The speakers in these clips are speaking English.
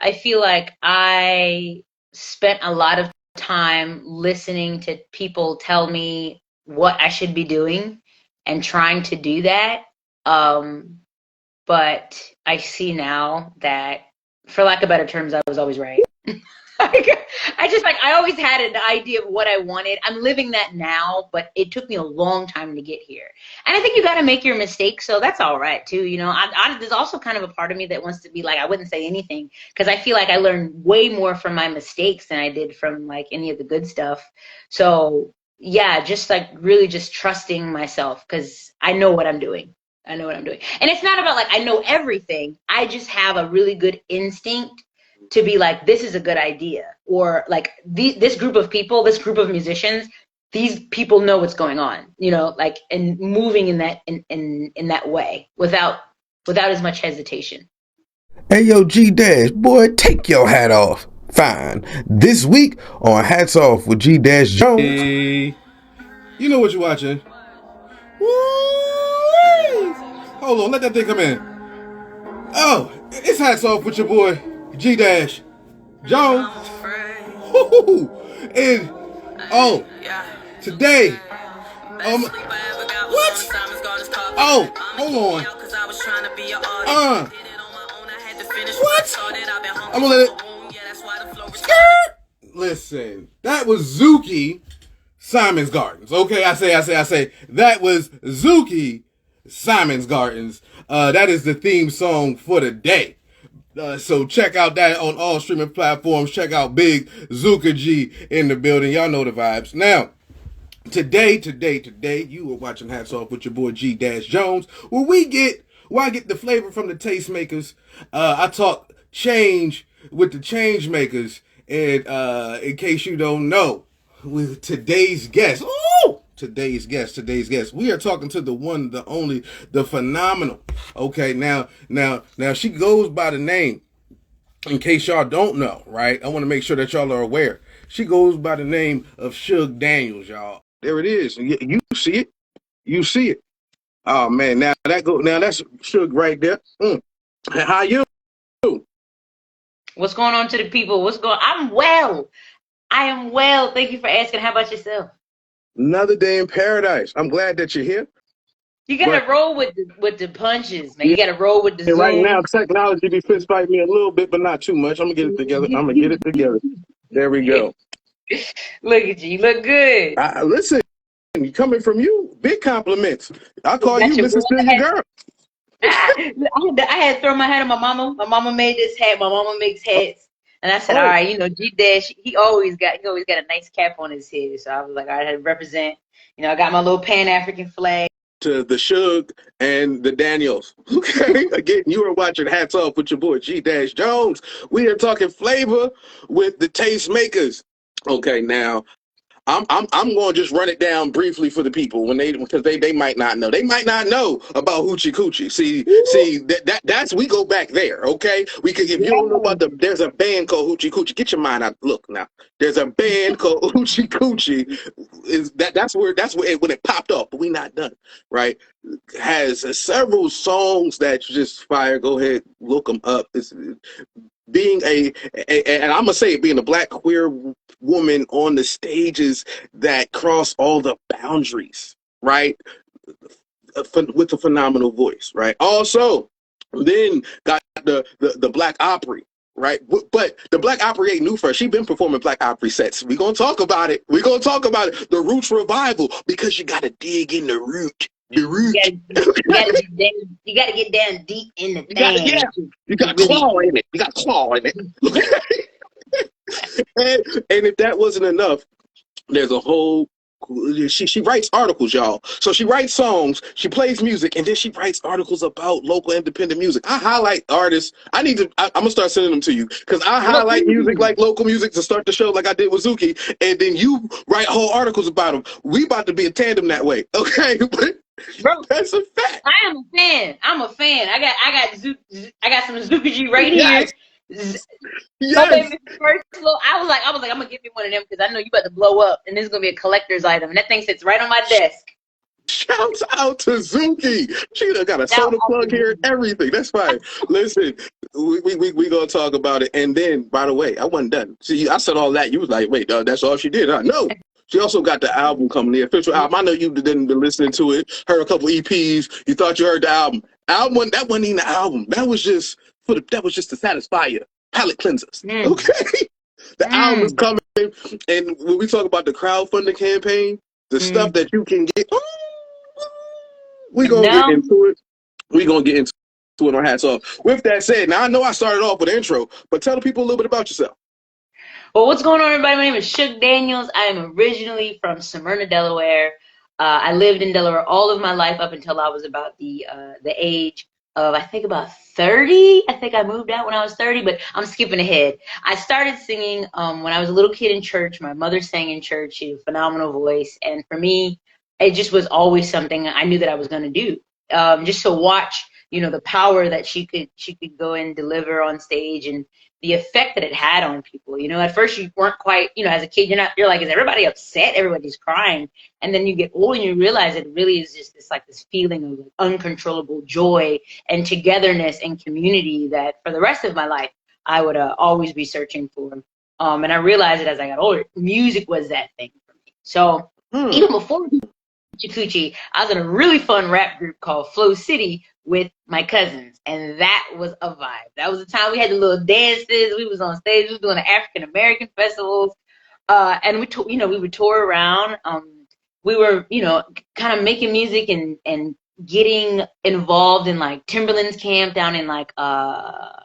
I feel like I spent a lot of time listening to people tell me what I should be doing and trying to do that. Um, but I see now that, for lack of better terms, I was always right. I just like I always had an idea of what I wanted. I'm living that now, but it took me a long time to get here. And I think you got to make your mistakes, so that's all right too. There's also kind of a part of me that wants to be like I wouldn't say anything because I feel like I learned way more from my mistakes than I did from like any of the good stuff. So yeah, just like really just trusting myself because I know what I'm doing. I know what I'm doing. And it's not about like I know everything. I just have a really good instinct to be like, this is a good idea. Or like this group of people, this group of musicians, these people know what's going on, like and moving in that way without as much hesitation. Hey yo, G Dash, boy, take your hat off. Fine. This week on Hats Off with G Dash Jones. Hey, you know what you're watching. Woo! Hold on, let that thing come in. Oh, it's Hats Off with your boy G Dash Jones. And today, what? Oh, hold on. What? I'm gonna let it. Listen, that was Zuki Simon's Gardens. Okay, I say. That was Zuki Simon's Gardens. That is the theme song for the day. So check out that on all streaming platforms. Check out Big Zuka G in the building. Y'all know the vibes. Now, today, you are watching Hats Off with your boy G Dash Jones, where I get the flavor from the tastemakers. I talk change with the change makers. And in case you don't know, with today's guest, we are talking to the one, the only, the phenomenal. Okay, now she goes by the name, in case y'all don't know, right? I want to make sure that y'all are aware. She goes by the name of Sug Daniels, y'all. There it is. You see it. You see it. Oh man, now that's Sug right there. How you? What's going on to the people? I'm well. I am well. Thank you for asking. How about yourself? Another day in paradise. I'm glad that you're here. You gotta roll with the punches, man. You gotta roll with the Zoom. Right now, technology be fist fighting me a little bit, but not too much. I'm gonna get it together. There we go. Look at you. You look good. Listen, coming from you, big compliments. I call you Mrs. Still Your Girl. I had to throw my hat on my mama. My mama made this hat. My mama makes hats. And I said, all right, G Dash, he always got a nice cap on his head. So I was like, I had to represent. I got my little Pan-African flag. To the Sug and the Daniels. Okay, again, you are watching Hats Off with your boy G Dash Jones. We are talking flavor with the tastemakers. Okay, now I'm going to just run it down briefly for the people because they might not know. They might not know about Hoochie Coochie. See that's we go back there. Okay, if you don't know about there's a band called Hoochie Coochie. Get your mind out. Look now, there's a band called Hoochie Coochie. That's where when it popped off, but we not done. Right, has several songs that just fire. Go ahead, look them up. It's being and I'm gonna say it, being a Black queer woman on the stages that cross all the boundaries, right? With a phenomenal voice, right? Also, then got the Black Opry, right? But the Black Opry ain't new for her. She been performing Black Opry sets. We're gonna talk about it. The Roots revival, because you gotta dig in the root. The root. You gotta get down deep in the thing. You got claw in it. and if that wasn't enough, there's a whole. She writes articles, y'all. So she writes songs, she plays music, and then she writes articles about local independent music. I highlight artists. I'm gonna start sending them to you because I highlight music like local music to start the show, like I did with Zuki, and then you write whole articles about them. We about to be a tandem that way, okay? Bro, that's a fact. I am a fan. I got some Zuki G right here. Yes. I was like, I'm gonna give you one of them because I know you about to blow up, and this is gonna be a collector's item. And that thing sits right on my desk. Shouts out to Zuki. She done got a Shout soda out plug to here, you. everything. That's fine. Listen, we gonna talk about it. And then, by the way, I wasn't done. See, I said all that. You was like, wait, that's all she did, huh? No. She also got the album coming, the official album. I know you didn't been listening to it, heard a couple EPs. You thought you heard the album. That wasn't even the album. That was just to satisfy your palate cleansers. Mm. Okay. The album is Mm. coming, and when we talk about the crowdfunding campaign, the stuff Mm. that you can get, we gonna get No. into it. We gonna get into it on Hats Off. With that said, now I know I started off with an intro, but tell the people a little bit about yourself. Well, what's going on, everybody? My name is Sug Daniels. I am originally from Smyrna, Delaware. I lived in Delaware all of my life up until I was about the age of, I think, about 30. I think I moved out when I was 30, but I'm skipping ahead. I started singing when I was a little kid in church. My mother sang in church. She had a phenomenal voice. And for me, it just was always something I knew that I was going to do. Just to watch, the power that she could go and deliver on stage, and the effect that it had on people. At first you weren't quite, as a kid, you're like, is everybody upset? Everybody's crying. And then you get old and you realize it really is just this feeling of uncontrollable joy and togetherness and community that for the rest of my life, I would always be searching for. And I realized it as I got older, music was that thing for me. So even before Coochie, I was in a really fun rap group called Flow City with my cousins, and that was a vibe. That was the time we had the little dances. We was on stage. We was doing the African American festivals, and we would tour around. We were, kind of making music and getting involved in like Timberland's camp down in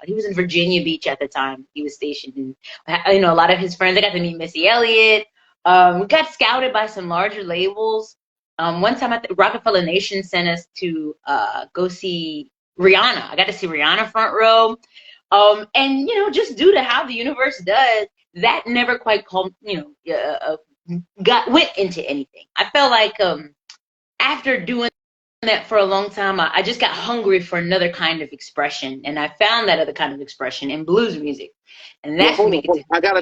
he was in Virginia Beach at the time. He was stationed, and a lot of his friends. I got to meet Missy Elliott. We got scouted by some larger labels. One time at the Rockefeller Nation sent us to go see Rihanna. I got to see Rihanna front row. And, just due to how the universe does, that never quite went into anything. I felt like after doing that for a long time, I just got hungry for another kind of expression. And I found that other kind of expression in blues music. And that's Well, what hold on. I got a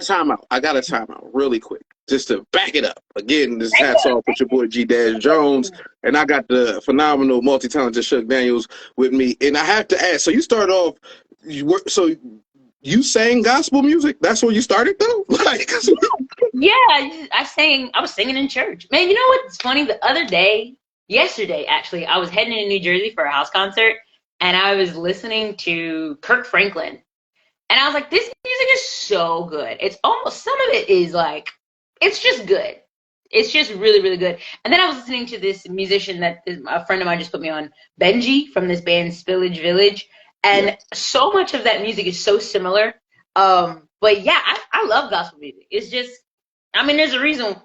timeout really quick, just to back it up. Again, this is Hats Off with your boy G-Jones, and I got the phenomenal, multi-talented Sug Daniels with me. And I have to ask, so you started off, you sang gospel music? That's where you started, though? Yeah, I was singing in church. Man, you know what's funny? Yesterday, actually, I was heading to New Jersey for a house concert, and I was listening to Kirk Franklin. And I was like, this music is so good. It's almost, some of it is like, it's just good. It's just really, really good. And then I was listening to this musician that a friend of mine just put me on, Benji, from this band Spillage Village. And so much of that music is so similar. But yeah, I love gospel music. It's just, there's a reason,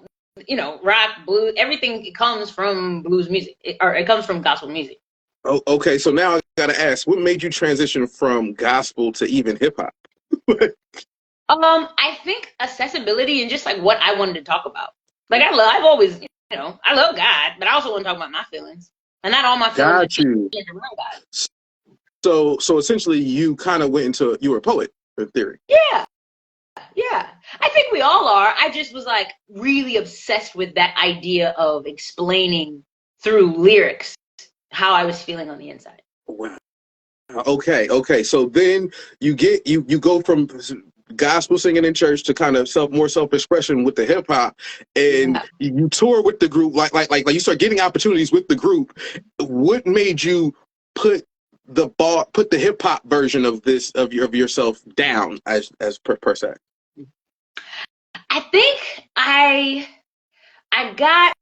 rock, blues, everything comes from blues music, or it comes from gospel music. Oh, okay, so now I gotta ask, what made you transition from gospel to even hip hop? I think accessibility and just like what I wanted to talk about. Like I've always, I love God, but I also want to talk about my feelings, and not all my feelings. Got you. So essentially, you kind of you were a poet in theory. Yeah. I think we all are. I just was like really obsessed with that idea of explaining through lyrics how I was feeling on the inside. Wow. Okay. So then you go from gospel singing in church to kind of more self-expression with the hip hop, and you tour with the group. Like you start getting opportunities with the group. What made you put the hip hop version of yourself down as per se? I think I got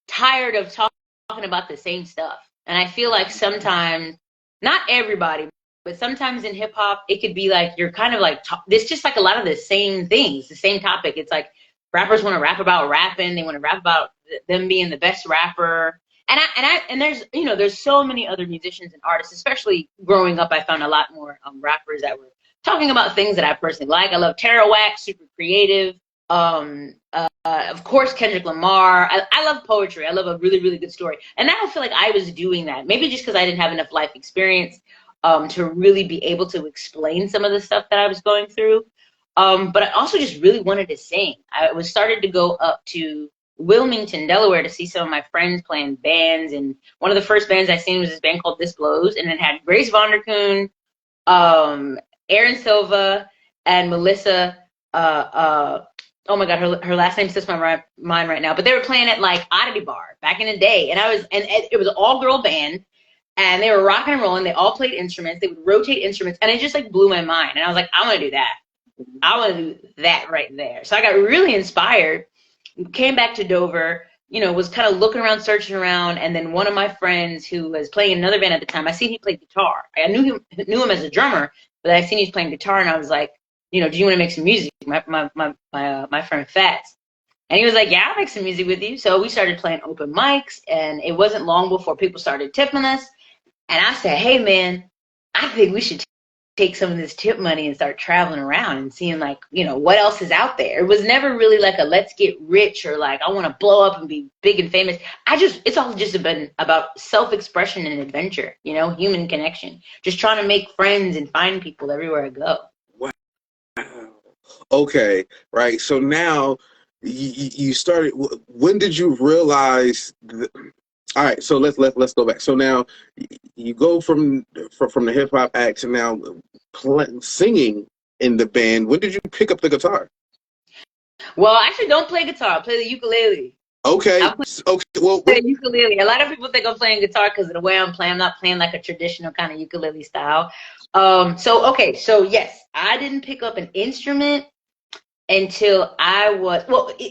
tired of talking about the same stuff. And I feel like sometimes, not everybody, but sometimes in hip hop, it could be like, you're kind of like, it's just like a lot of the same things, the same topic. It's like rappers want to rap about rapping. They want to rap about them being the best rapper. And there's so many other musicians and artists, especially growing up, I found a lot more rappers that were talking about things that I personally like. I love Tarawak, super creative. Of course, Kendrick Lamar. I love poetry. I love a really, really good story. And I don't feel like I was doing that. Maybe just because I didn't have enough life experience to really be able to explain some of the stuff that I was going through. But I also just really wanted to sing. I was started to go up to Wilmington, Delaware, to see some of my friends playing bands. And one of the first bands I seen was this band called This Blows, and it had Grace Vonderkoon, Aaron Silva, and Melissa. Oh my God, her last name slips my mind right now. But they were playing at like Oddity Bar back in the day, and it was an all girl band, and they were rocking and rolling. They all played instruments. They would rotate instruments, and it just like blew my mind. And I was like, I want to do that. I want to do that right there. So I got really inspired. Came back to Dover, was kind of looking around, searching around, and then one of my friends who was playing another band at the time, I seen he played guitar. I knew him as a drummer, but I seen he was playing guitar, and I was like, do you want to make some music? My friend Fats, and he was like, yeah, I'll make some music with you. So we started playing open mics, and it wasn't long before people started tipping us. And I said, hey man, I think we should take some of this tip money and start traveling around and seeing like, what else is out there. It was never really like a let's get rich or like I want to blow up and be big and famous. It's all just been about self-expression and adventure, human connection, just trying to make friends and find people everywhere I go. Wow. Okay, right. So now you started, when did you realize all right, so let's go back. So now you go from the hip hop act to now singing in the band. When did you pick up the guitar? Well, I actually don't play guitar. I play the ukulele. Okay. Well, play the ukulele. A lot of people think I'm playing guitar because of the way I'm playing. I'm not playing like a traditional kind of ukulele style. So yes, I didn't pick up an instrument until I was,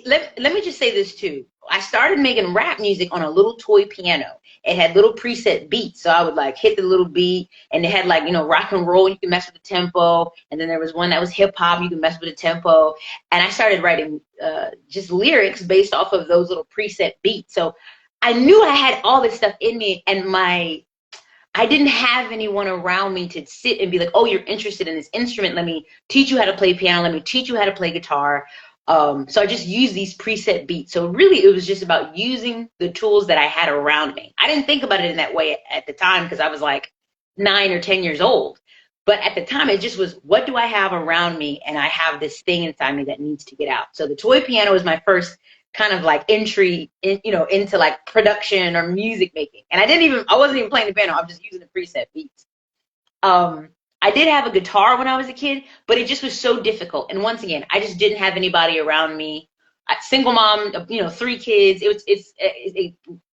let me just say this too. I started making rap music on a little toy piano. It had little preset beats. So I would like hit the little beat, and it had like, rock and roll. You can mess with the tempo. And then there was one that was hip hop. You can mess with the tempo. And I started writing just lyrics based off of those little preset beats. So I knew I had all this stuff in me, and I didn't have anyone around me to sit and be like, oh, you're interested in this instrument. Let me teach you how to play piano. Let me teach you how to play guitar. So I just used these preset beats. So really it was just about using the tools that I had around me. I didn't think about it in that way at the time because I was like 9 or 10 years old. But at the time it just was, what do I have around me? And I have this thing inside me that needs to get out. So the toy piano was my first kind of like entry into like production or music making. And I wasn't even playing the piano. I was just using the preset beats. I did have a guitar when I was a kid, but it just was so difficult. And once again, I just didn't have anybody around me. Single mom, 3 kids.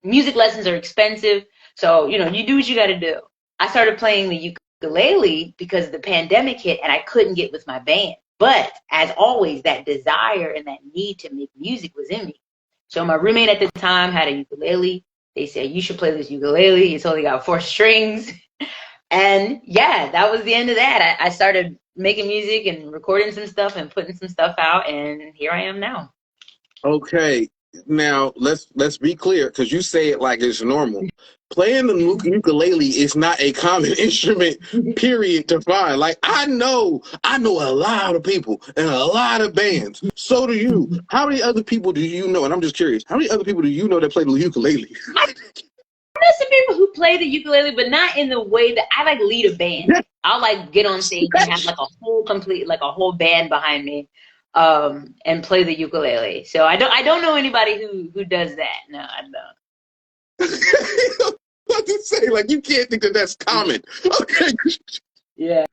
Music lessons are expensive. So, you do what you got to do. I started playing the ukulele because the pandemic hit and I couldn't get with my band. But as always, that desire and that need to make music was in me. So my roommate at the time had a ukulele. They said, you should play this ukulele. It's only got 4 strings. And yeah, that was the end of that. I started making music and recording some stuff and putting some stuff out, and here I am now. Okay, now let's be clear, because you say it like it's normal. Playing the ukulele is not a common instrument, period, to find. Like I know a lot of people and a lot of bands. So do you. How many other people do you know? And I'm just curious, how many other people do you know that play the ukulele? I know some people who play the ukulele, but not in the way that I like lead a band. I'll like get on stage and have like a whole band behind me, and play the ukulele. So I don't know anybody who does that. No, I don't. What to say? Like you can't think that that's common. Okay. Yeah.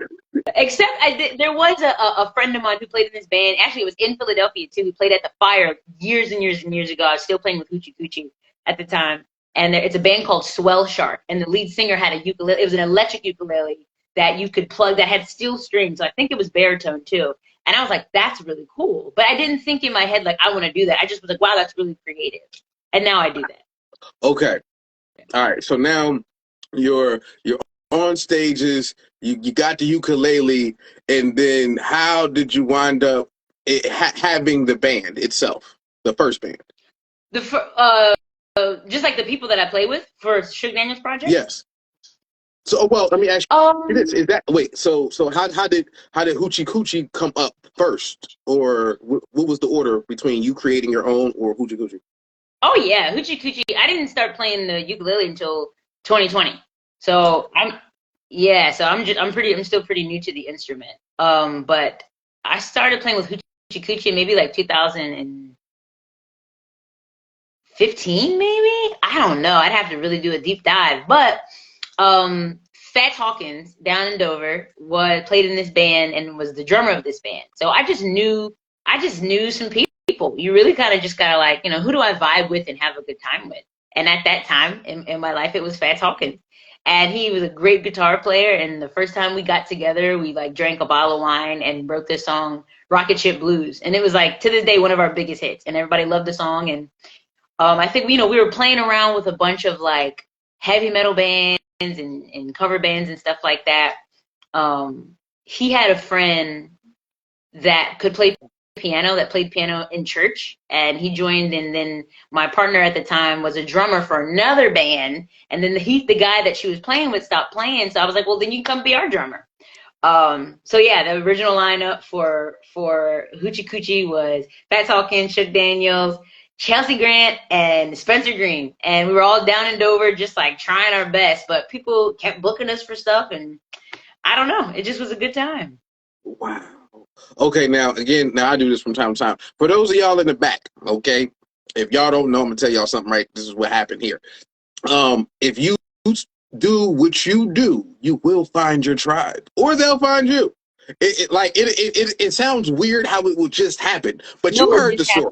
Except there was a friend of mine who played in this band. Actually, it was in Philadelphia too. He played at the Fire years and years and years ago. I was still playing with Hoochie Coochie at the time. And it's a band called Swell Shark, and the lead singer had a ukulele. It was an electric ukulele that you could plug that had steel strings. So I think it was baritone too. And I was like, that's really cool. But I didn't think in my head like I want to do that. I just was like, wow, that's really creative. And now I do that. Okay. All right. So now you're on stages. You got the ukulele, and then how did you wind up having the band itself, the first band? Just like the people that I play with for Sug Daniels project? Yes. So, well, let me ask you this: is that So how did Hoochie Coochie come up first, or what was the order between you creating your own or Hoochie Coochie? Oh yeah, Hoochie Coochie. I didn't start playing the ukulele until 2020. So I'm still pretty new to the instrument. But I started playing with Hoochie Coochie maybe like 2000 and 15 maybe. I don't know. I'd have to really do a deep dive. But Fats Hawkins down in Dover played in this band and was the drummer of this band. So I just knew some people. You really kind of just gotta like, who do I vibe with and have a good time with? And at that time in my life, it was Fats Hawkins. And he was a great guitar player. And the first time we got together, we like drank a bottle of wine and wrote this song, Rocket Ship Blues. And it was like, to this day, one of our biggest hits. And everybody loved the song. And I think, we were playing around with a bunch of like heavy metal bands and cover bands and stuff like that. He had a friend that could play piano, that played piano in church, and he joined. And then my partner at the time was a drummer for another band, and then the guy that she was playing with stopped playing, so I was like, well, then you can come be our drummer. So yeah, the original lineup for Hoochie Coochie was Fats Hawkins, Sug Daniels, Chelsea Grant, and Spencer Green, and we were all down in Dover just like trying our best, but people kept booking us for stuff, and I don't know, it just was a good time. Wow. Okay, now I do this from time to time. For those of y'all in the back, okay, if y'all don't know, I'm gonna tell y'all something. Right, this is what happened here. If you do what you do, you will find your tribe, or they'll find you. It sounds weird how it will just happen, but you heard the story.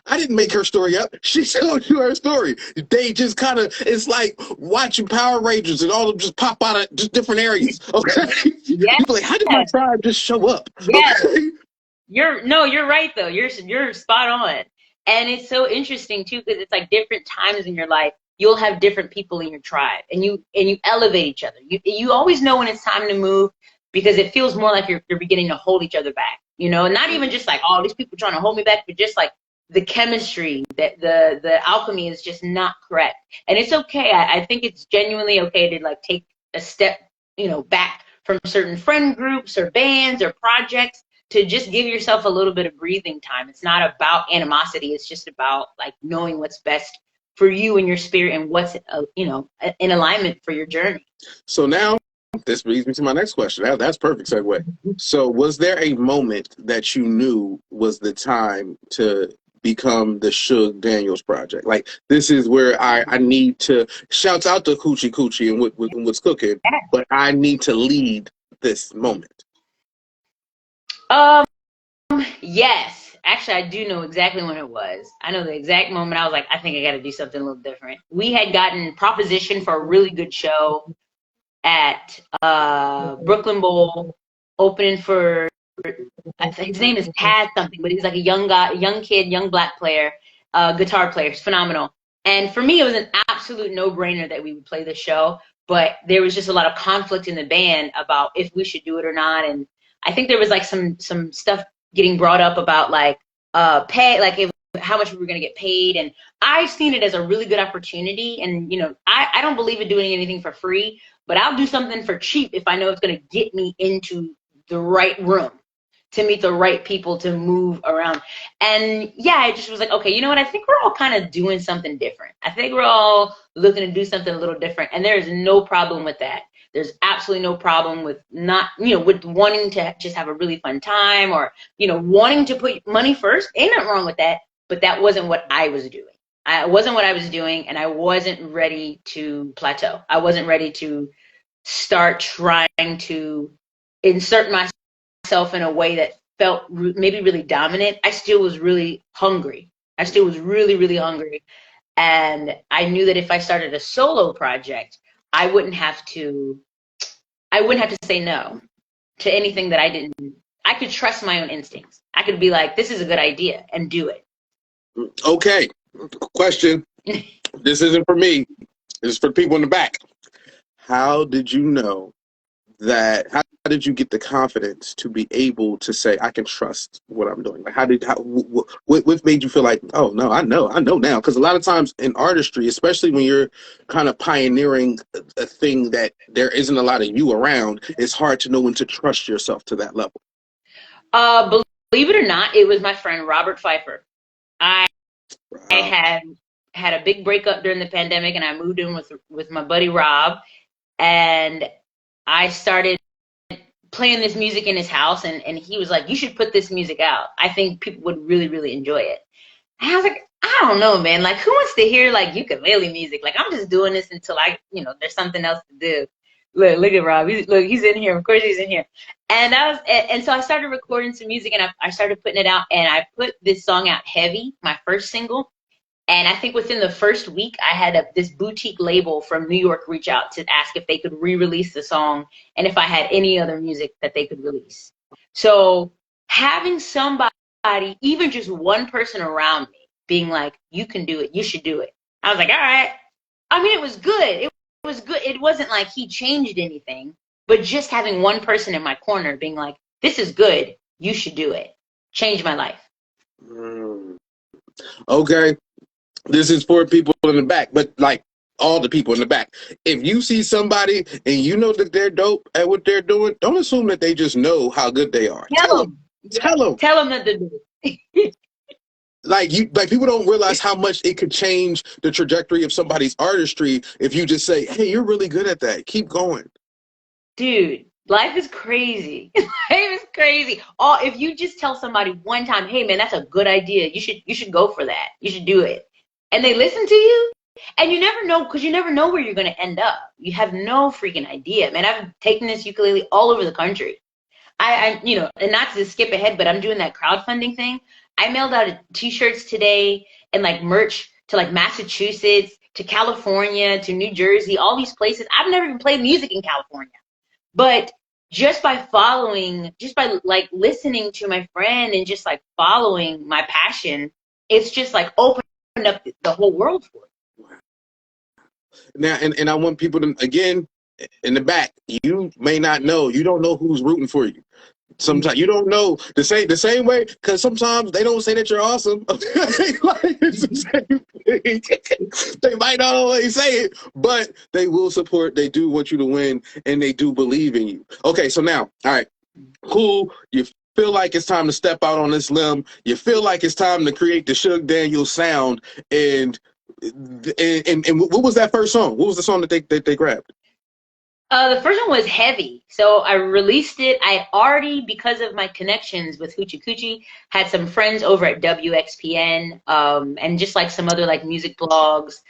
I didn't make her story up. She told you her story. They just kind of, it's like watching Power Rangers and all of them just pop out of just different areas. Okay. Yeah. You're like, how did my tribe just show up? Yeah. Okay? You're right though. You're spot on. And it's so interesting too, because it's like different times in your life, you'll have different people in your tribe, and you elevate each other. You always know when it's time to move, because it feels more like you're beginning to hold each other back. Not even just like, oh, these people trying to hold me back, but just like the chemistry, that the alchemy is just not correct. And it's okay. I think it's genuinely okay to like take a step, back from certain friend groups or bands or projects, to just give yourself a little bit of breathing time. It's not about animosity. It's just about like knowing what's best for you and your spirit, and what's, in alignment for your journey. So now this brings me to my next question. That's perfect segue. So was there a moment that you knew was the time to become the Sug Daniels project? Like, this is where I need to, shouts out to Coochie Coochie and what's cooking, but I need to lead this moment. Yes. Actually, I do know exactly when it was. I know the exact moment I was like, I think I got to do something a little different. We had gotten proposition for a really good show at Brooklyn Bowl, opening for, I think his name is Taz something, but he's like a young guy, young kid, young black player, guitar player. He's phenomenal. And for me, it was an absolute no-brainer that we would play the show, but there was just a lot of conflict in the band about if we should do it or not. And I think there was like some stuff getting brought up about like pay, like how much we were going to get paid. And I've seen it as a really good opportunity. And, I don't believe in doing anything for free, but I'll do something for cheap if I know it's going to get me into the right room, to meet the right people, to move around. And yeah, I just was like, okay, you know what? I think we're all kind of doing something different. I think we're all looking to do something a little different. And there's no problem with that. There's absolutely no problem with not, with wanting to just have a really fun time, or, wanting to put money first. Ain't nothing wrong with that. But that wasn't what I was doing. It wasn't what I was doing, and I wasn't ready to plateau. I wasn't ready to start trying to insert myself in a way that felt maybe really dominant. I still was really hungry. I still was really, really hungry. And I knew that if I started a solo project, I wouldn't have to say no to anything that I could trust my own instincts. I could be like, this is a good idea, and do it. Okay. Question. This isn't for me. This is for people in the back. How did you know that? How did you get the confidence to be able to say, I can trust what I'm doing? Like, what made you feel like, oh no, I know now? Because a lot of times in artistry, especially when you're kind of pioneering a thing that there isn't a lot of you around, it's hard to know when to trust yourself to that level. Believe it or not, it was my friend Robert Pfeiffer. I had a big breakup during the pandemic, and I moved in with my buddy Rob, and I started playing this music in his house, and he was like, you should put this music out. I think people would really, really enjoy it. And I was like, I don't know, man. Like, who wants to hear like ukulele music? Like, I'm just doing this until there's something else to do. Look at Rob. He's in here. Of course, he's in here. And so I started recording some music, and I started putting it out. And I put this song out, "Heavy," my first single. And I think within the first week, I had this boutique label from New York reach out to ask if they could re-release the song and if I had any other music that they could release. So having somebody, even just one person around me, being like, "You can do it. You should do it." I was like, all right. I mean, it was good. It was good. It wasn't like he changed anything, but just having one person in my corner being like, "This is good. You should do it," changed my life. Okay. This is for people in the back, but like all the people in the back. If you see somebody and you know that they're dope at what they're doing, don't assume that they just know how good they are. Tell them. Tell them. Tell them that they're dope. Like people don't realize how much it could change the trajectory of somebody's artistry if you just say, "Hey, you're really good at that. Keep going." Dude, life is crazy. Life is crazy. If you just tell somebody one time, "Hey man, that's a good idea. You should go for that. You should do it." And they listen to you, and you never know, because you never know where you're going to end up. You have no freaking idea. Man, I've taken this ukulele all over the country. And not to skip ahead, but I'm doing that crowdfunding thing. I mailed out t-shirts today and like merch to like Massachusetts, to California, to New Jersey, all these places. I've never even played music in California. But just by like listening to my friend and just like following my passion, it's just like opened up the whole world for it. Now, and I want people to, again, in the back, you may not know, you don't know who's rooting for you. Sometimes you don't know the same way, because sometimes they don't say that you're awesome. Like, it's the same thing. They might not always say it, but they will support. They do want you to win, and they do believe in you. Okay, so now, all right, cool. You feel like it's time to step out on this limb. You feel like it's time to create the Sug Daniels sound. And what was that first song? What was the song that they grabbed? The first one was Heavy. So I released it. I already, because of my connections with Hoochie Coochie, had some friends over at WXPN, and just like some other like music blogs.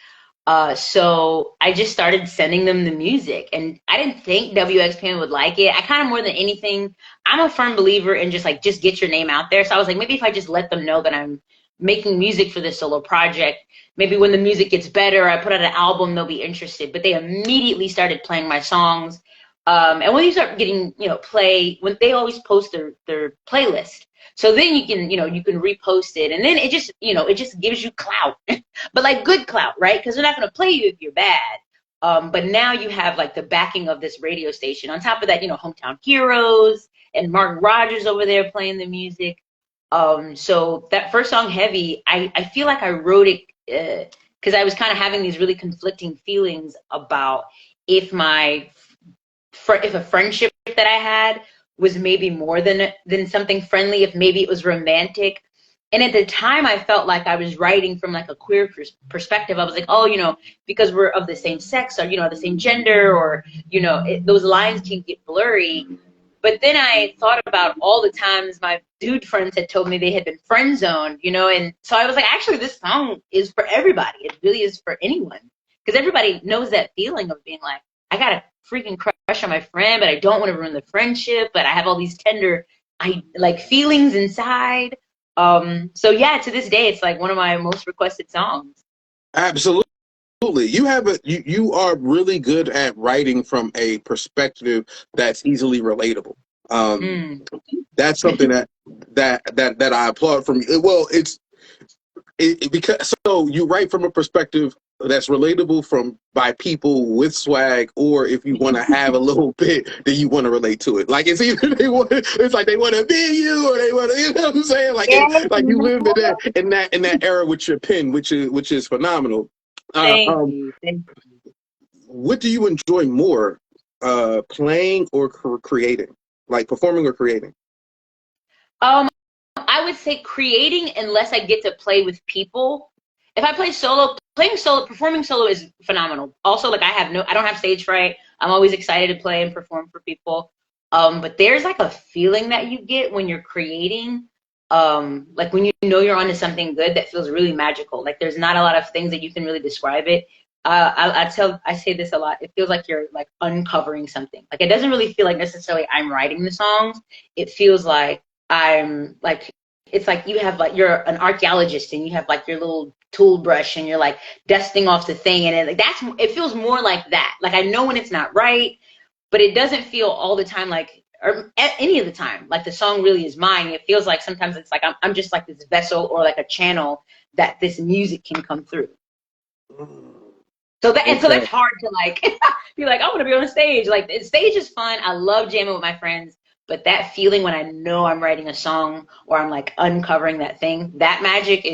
So I just started sending them the music, and I didn't think WXPN would like it. I kind of, more than anything, I'm a firm believer in just get your name out there. So I was like, maybe if I just let them know that I'm making music for this solo project, maybe when the music gets better, I put out an album, they'll be interested. But they immediately started playing my songs. And when you start getting, play, when they always post their playlist. So then you can repost it. And then it just gives you clout, but like good clout, right? Because they're not going to play you if you're bad. But now you have like the backing of this radio station. On top of that, Hometown Heroes and Mark Rogers over there playing the music. So that first song, Heavy, I feel like I wrote it because I was kind of having these really conflicting feelings about if a friendship that I had was maybe more than something friendly, if maybe it was romantic. And at the time, I felt like I was writing from like a queer perspective. I was like, oh, because we're of the same sex, or the same gender, or those lines can get blurry. But then I thought about all the times my dude friends had told me they had been friend zoned, and so I was like, actually, this song is for everybody. It really is for anyone, because everybody knows that feeling of being like, I got a freaking crush on my friend, but I don't want to ruin the friendship, but I have all these tender, feelings inside. So yeah, to this day, it's like one of my most requested songs. Absolutely. You are really good at writing from a perspective that's easily relatable. That's something that I applaud from you. Well, because so you write from a perspective that's relatable by people with swag, or if you want to have a little bit, then you want to relate to it. Like it's either it's like they want to be you, or they want to, you know what I'm saying? Like like you live in that era with your pen, which is phenomenal. Thank you. What do you enjoy more, playing or creating? Like performing or creating? I would say creating, unless I get to play with people. If I play solo, performing solo is phenomenal. Also, like I don't have stage fright. I'm always excited to play and perform for people. But there's like a feeling that you get when you're creating. like when you know you're onto something good that feels really magical. Like there's not a lot of things that you can really describe it. I say this a lot. It feels like you're like uncovering something. Like it doesn't really feel like necessarily I'm writing the songs. It feels like I'm like, it's like you have like, you're an archaeologist and you have like your little tool brush and you're like dusting off the thing. And it feels more like that. Like I know when it's not right, but it doesn't feel all the time like, or any of the time, like the song really is mine. It feels like sometimes it's like I'm just like this vessel or like a channel that this music can come through. So that's hard to like be like, I want to be on a stage. Like the stage is fun. I love jamming with my friends, but that feeling when I know I'm writing a song or I'm like uncovering that thing, that magic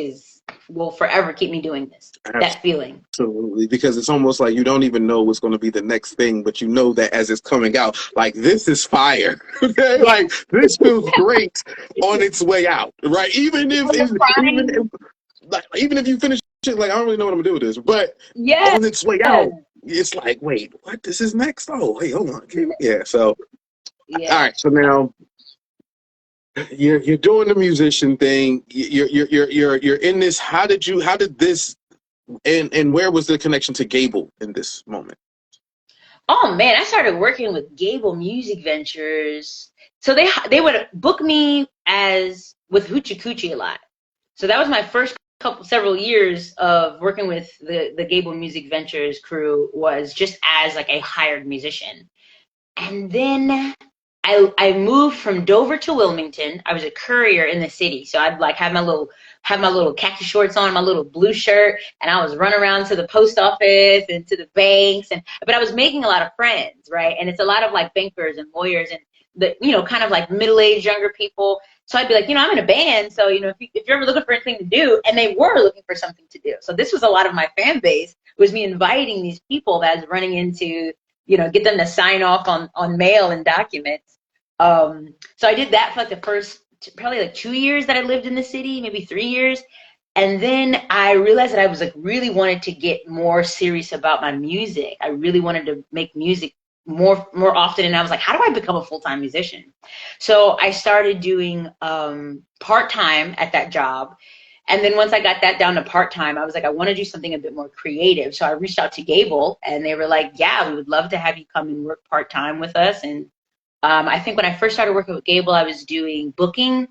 will forever keep me doing this. That feeling. Absolutely, because it's almost like you don't even know what's going to be the next thing, but you know that as it's coming out, like this is fire. Okay, like this feels great on its way out, right? Even if you finish it, like I don't really know what I'm gonna do with this, but on its way out, it's like, wait, what? This is next? Oh, wait, hold on. Okay. Yeah. So, all right. So now you're doing the musician thing. You're in this. How did this? And where was the connection to Gable in this moment? Oh man, I started working with Gable Music Ventures. So they would book me with Hoochie Coochie a lot. So that was my first several years of working with the Gable Music Ventures crew, was just as like a hired musician. And then I moved from Dover to Wilmington. I was a courier in the city. So I'd like have my little khaki shorts on, my little blue shirt, and I was running around to the post office and to the banks, but I was making a lot of friends, right? And it's a lot of like bankers and lawyers and kind of like middle-aged younger people. So I'd be like, I'm in a band, so if you're ever looking for anything to do, and they were looking for something to do. So this was a lot of my fan base, was me inviting these people that I was running into, get them to sign off on mail and documents. So I did that for like the first probably like 2 years that I lived in the city, maybe 3 years. And then I realized that I was like really wanted to get more serious about my music. I really wanted to make music more often. And I was like, how do I become a full-time musician? So I started doing part-time at that job. And then once I got that down to part-time, I was like, I want to do something a bit more creative. So I reached out to Gable and they were like, yeah, we would love to have you come and work part-time with us. And I think when I first started working with Gable, I was doing booking,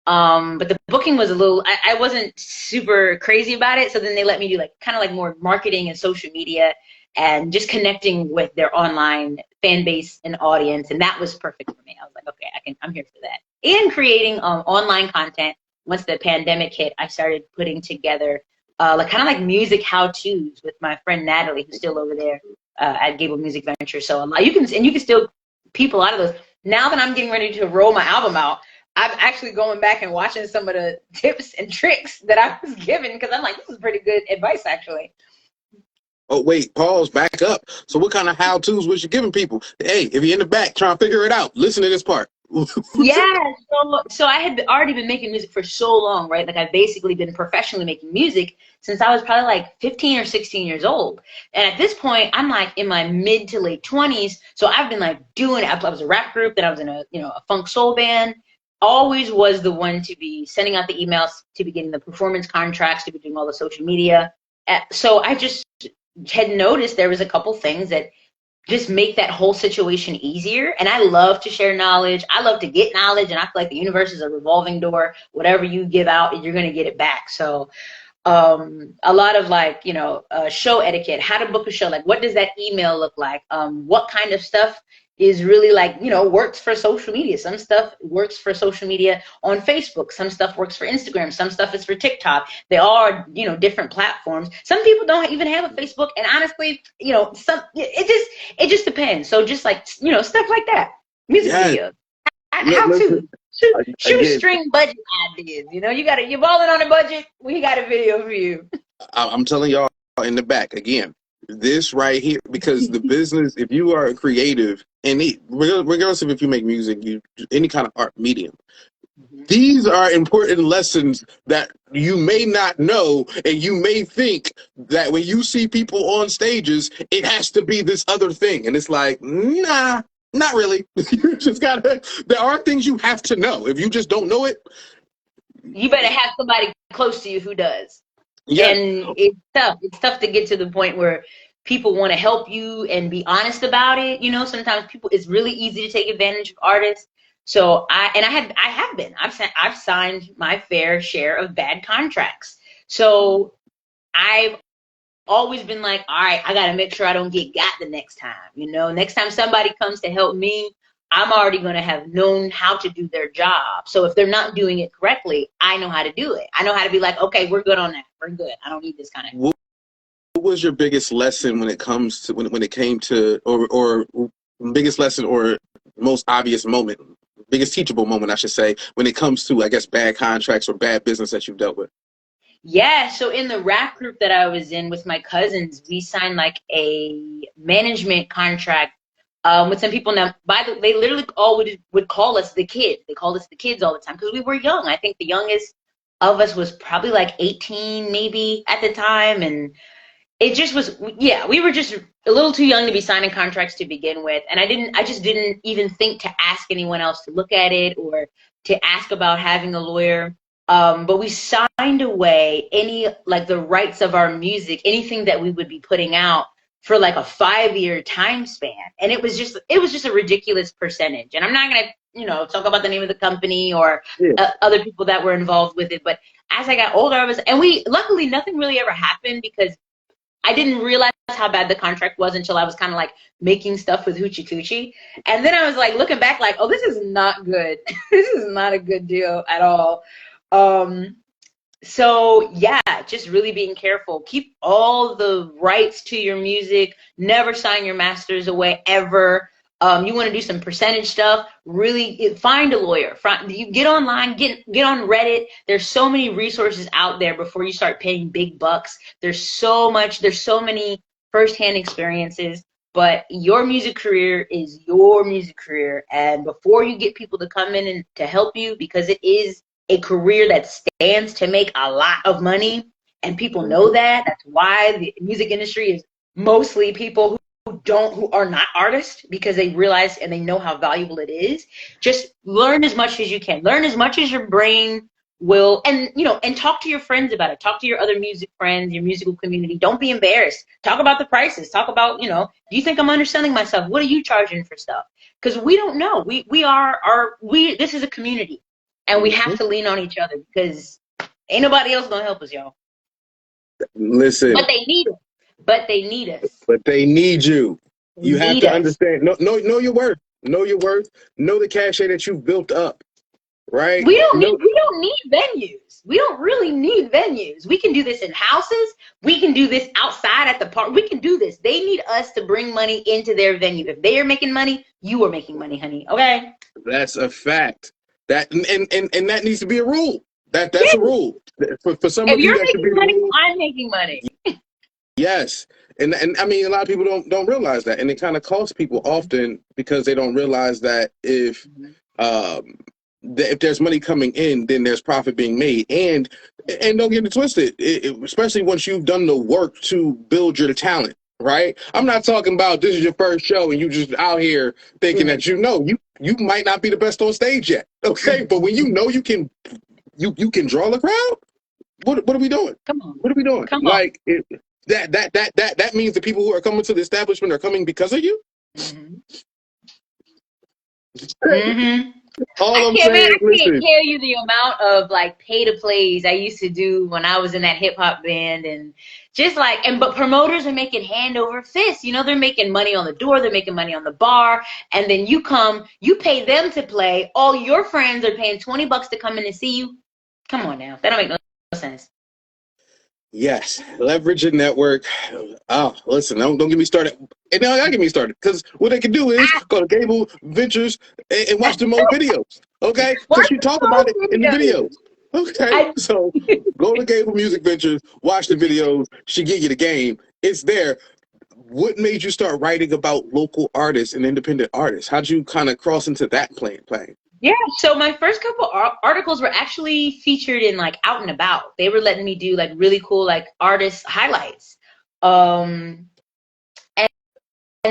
but the booking was I wasn't super crazy about it. So then they let me do like kind of like more marketing and social media and just connecting with their online fan base and audience. And that was perfect for me. I was like, okay, I'm here for that. And creating online content. Once the pandemic hit, I started putting together like kind of like music how-tos with my friend Natalie, who's still over there at Gable Music Venture. So you can still people out of those. Now that I'm getting ready to roll my album out, I'm actually going back and watching some of the tips and tricks that I was given, because I'm like, this is pretty good advice, actually. Oh, wait, pause, back up. So what kind of how-tos was you giving people? Hey, if you're in the back trying to figure it out, listen to this part. Yeah, so I had already been making music for so long, right? Like I've basically been professionally making music since I was probably like 15 or 16 years old. And at this point, I'm like in my mid to late 20s. So I've been like I was a rap group, then I was in a funk soul band. Always was the one to be sending out the emails, to be getting the performance contracts, to be doing all the social media. So I just had noticed there was a couple things that just make that whole situation easier. And I love to share knowledge. I love to get knowledge. And I feel like the universe is a revolving door. Whatever you give out, you're going to get it back. So a lot of like, show etiquette, how to book a show. Like, what does that email look like? What kind of stuff is really like, works for social media. Some stuff works for social media on Facebook. Some stuff works for Instagram. Some stuff is for TikTok. They all are, different platforms. Some people don't even have a Facebook. And honestly, it just depends. So just like, stuff like that. Music videos. How to shoestring budget ideas. You're balling on a budget. We got a video for you. I'm telling y'all in the back again. This right here, because the business, if you are a creative, and regardless of if you make music, any kind of art medium, these are important lessons that you may not know, and you may think that when you see people on stages, it has to be this other thing, and it's like, nah, not really. You just gotta. There are things you have to know. If you just don't know it, you better have somebody close to you who does. Yeah. And it's tough. It's tough to get to the point where people want to help you and be honest about it. You know, sometimes it's really easy to take advantage of artists. So I have been. I've signed my fair share of bad contracts. So I've always been like, all right, I got to make sure I don't get got the next time. You know, next time somebody comes to help me, I'm already going to have known how to do their job. So if they're not doing it correctly, I know how to do it. I know how to be like, okay, we're good on that. We're good. I don't need this kind of. What was your biggest lesson when it comes to when it came to or biggest lesson or most obvious moment, biggest teachable moment, I should say, when it comes to, I guess, bad contracts or bad business that you've dealt with? Yeah, so in the rap group that I was in with my cousins, we signed like a management contract with some people. Now, they literally all would call us the kids. They called us the kids all the time because we were young. I think the youngest of us was probably like 18 maybe at the time. And it just was, yeah, we were just a little too young to be signing contracts to begin with. And I just didn't even think to ask anyone else to look at it or to ask about having a lawyer. But we signed away like the rights of our music, anything that we would be putting out for like a 5-year time span. And it was just a ridiculous percentage. And I'm not going to, talk about the name of the company or other people that were involved with it. But as I got older, luckily nothing really ever happened because I didn't realize how bad the contract was until I was kind of like making stuff with Hoochie Coochie. And then I was like looking back like, oh, this is not good. This is not a good deal at all. So yeah, just really being careful. Keep all the rights to your music. Never sign your masters away ever. You want to do some percentage stuff, really find a lawyer. You get online, get on Reddit. There's so many resources out there before you start paying big bucks. There's so many firsthand experiences, but your music career is your music career. And before you get people to come in and to help you, because it is a career that stands to make a lot of money, and people know that. That's why the music industry is mostly people who are not artists, because they realize and they know how valuable it is. Just learn as much as you can. Learn as much as your brain will, and talk to your friends about it. Talk to your other music friends, your musical community. Don't be embarrassed. Talk about the prices. Talk about, do you think I'm underselling myself? What are you charging for stuff? Because we don't know. This is a community. And we have to lean on each other because ain't nobody else gonna help us, y'all. Listen. But they need us. But they need us. But they need you. You have to understand. Know your worth. Know your worth. Know the cachet that you've built up. Right? We don't need venues. We don't really need venues. We can do this in houses. We can do this outside at the park. We can do this. They need us to bring money into their venue. If they are making money, you are making money, honey. Okay? That's a fact. That and that needs to be a rule. That's a rule. For some of you, that should be money, a rule. I'm making money. Yes. And I mean, a lot of people don't realize that. And it kind of costs people often because they don't realize that if there's money coming in, then there's profit being made. And don't get it twisted, especially once you've done the work to build your talent. Right? I'm not talking about this is your first show and you just out here thinking that you might not be the best on stage yet. Okay, but when you can draw the crowd, what are we doing? Come on. What are we doing? Come on. Like that means the people who are coming to the establishment are coming because of you. All I'm saying, I can't tell you the amount of like pay to plays I used to do when I was in that hip hop band, and just like, but promoters are making hand over fist. They're making money on the door, they're making money on the bar, and then you pay them to play. All your friends are paying $20 to come in and see you. Come on now, that don't make no sense. Yes, leverage a network. Oh, listen, don't get me started. And now I get me started, because what they can do is go to Gable Ventures and watch the Mo videos. Okay, because you talk about it in the videos. Okay, so go to Gable Music Ventures, watch the videos. She give you the game. It's there. What made you start writing about local artists and independent artists? How'd you kind of cross into that plane? Yeah, so my first couple articles were actually featured in like Out and About. They were letting me do like really cool like artist highlights. And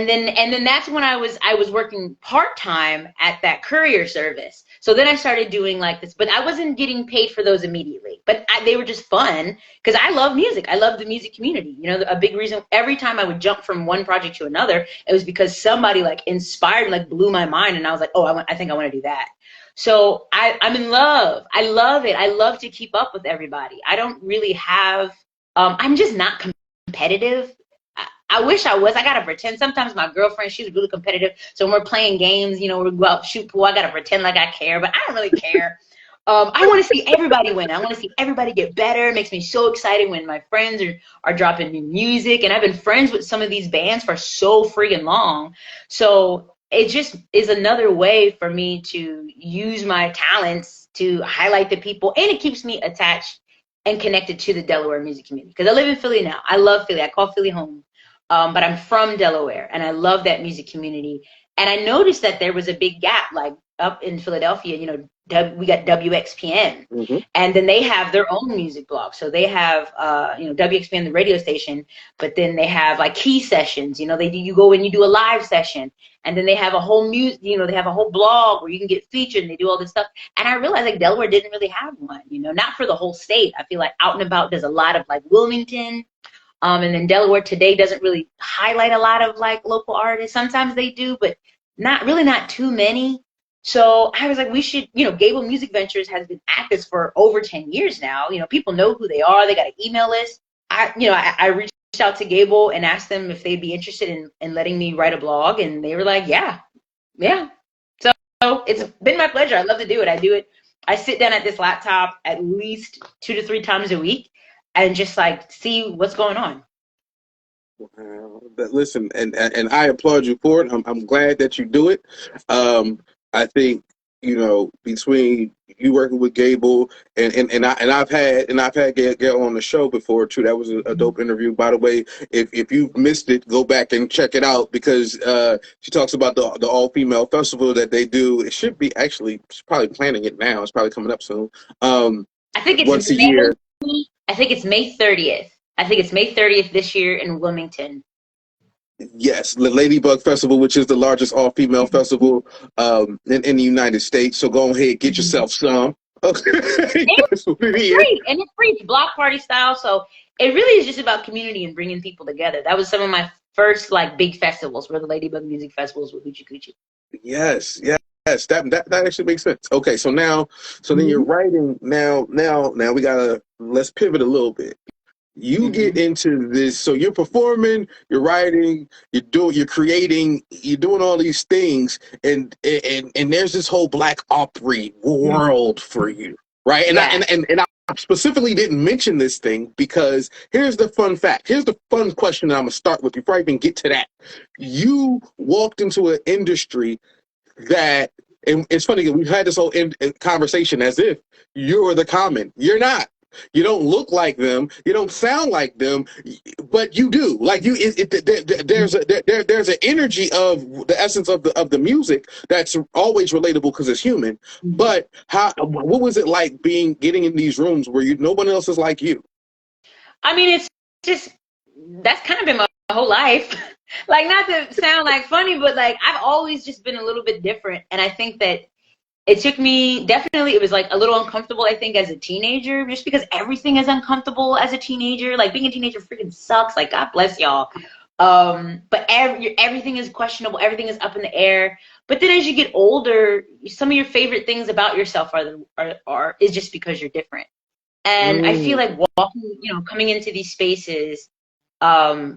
then that's when I was working part-time at that courier service. So then I started doing like this, but I wasn't getting paid for those immediately. But they were just fun because I love music. I love the music community. You know, a big reason every time I would jump from one project to another, it was because somebody like inspired, like blew my mind, and I was like, oh, I think I want to do that. So I'm in love. I love it. I love to keep up with everybody. I don't really have. I'm just not competitive. I wish I was. I gotta pretend. Sometimes my girlfriend, she's really competitive. So when we're playing games, you know, we go out shoot pool. I gotta pretend like I care, but I don't really care. I want to see everybody win. I want to see everybody get better. It makes me so excited when my friends are dropping new music, and I've been friends with some of these bands for so freaking long. So it just is another way for me to use my talents to highlight the people, and it keeps me attached and connected to the Delaware music community. Because I live in Philly now. I love Philly. I call Philly home. But I'm from Delaware, and I love that music community. And I noticed that there was a big gap, like up in Philadelphia, you know, we got WXPN, and then they have their own music blog. So they have, you know, WXPN, the radio station, but then they have like key sessions. You know, you go and you do a live session, and then they have a whole you know, they have a whole blog where you can get featured, and they do all this stuff. And I realized like Delaware didn't really have one, you know, not for the whole state. I feel like Out and About does a lot of like Wilmington. And then Delaware Today doesn't really highlight a lot of like local artists. Sometimes they do, but not too many. So I was like, we should, you know, Gable Music Ventures has been at this for over 10 years now. You know, people know who they are. They got an email list. I reached out to Gable and asked them if they'd be interested in letting me write a blog. And they were like, yeah. So it's been my pleasure. I love to do it. I do it. I sit down at this laptop at least 2 to 3 times a week and just like see what's going on. Wow. But listen, and I applaud you for it. I'm glad that you do it. I think, you know, between you working with Gable and I've had Gail on the show before too. That was a dope interview. By the way, if you've missed it, go back and check it out because she talks about the all female festival that they do. It should be actually, she's probably planning it now. It's probably coming up soon. I think it's once a year. I think it's May 30th. I think it's May 30th this year in Wilmington. Yes, the Ladybug Festival, which is the largest all-female festival in the United States. So go ahead, get yourself some. It's free, and it's free. It's block party style. So it really is just about community and bringing people together. That was some of my first like big festivals, were the Ladybug Music Festivals with Hoochie Coochie. Yes, that actually makes sense. Okay, so now, then you're writing. Now we gotta let's pivot a little bit. You get into this, so you're performing, you're writing, you're creating, you're doing all these things, and there's this whole Black Opry world for you, right? And I specifically didn't mention this thing because here's the fun fact. Here's the fun question that I'm gonna start with before I even get to that. You walked into an industry that, and it's funny, we've had this whole conversation as if you're the common. You're not. You don't look like them. You don't sound like them, but you do. Like you, there's an energy of the essence of the music that's always relatable because it's human. But what was it like getting in these rooms where no one else is like you? I mean, it's just, that's kind of been my whole life. Like, not to sound like funny, but like I've always just been a little bit different, and I think that it took me, definitely, it was like a little uncomfortable, I think, as a teenager, just because everything is uncomfortable as a teenager. Like, being a teenager freaking sucks. Like, God bless y'all. But everything is questionable. Everything is up in the air. But then as you get older, some of your favorite things about yourself is just because you're different. And I feel like walking, coming into these spaces, I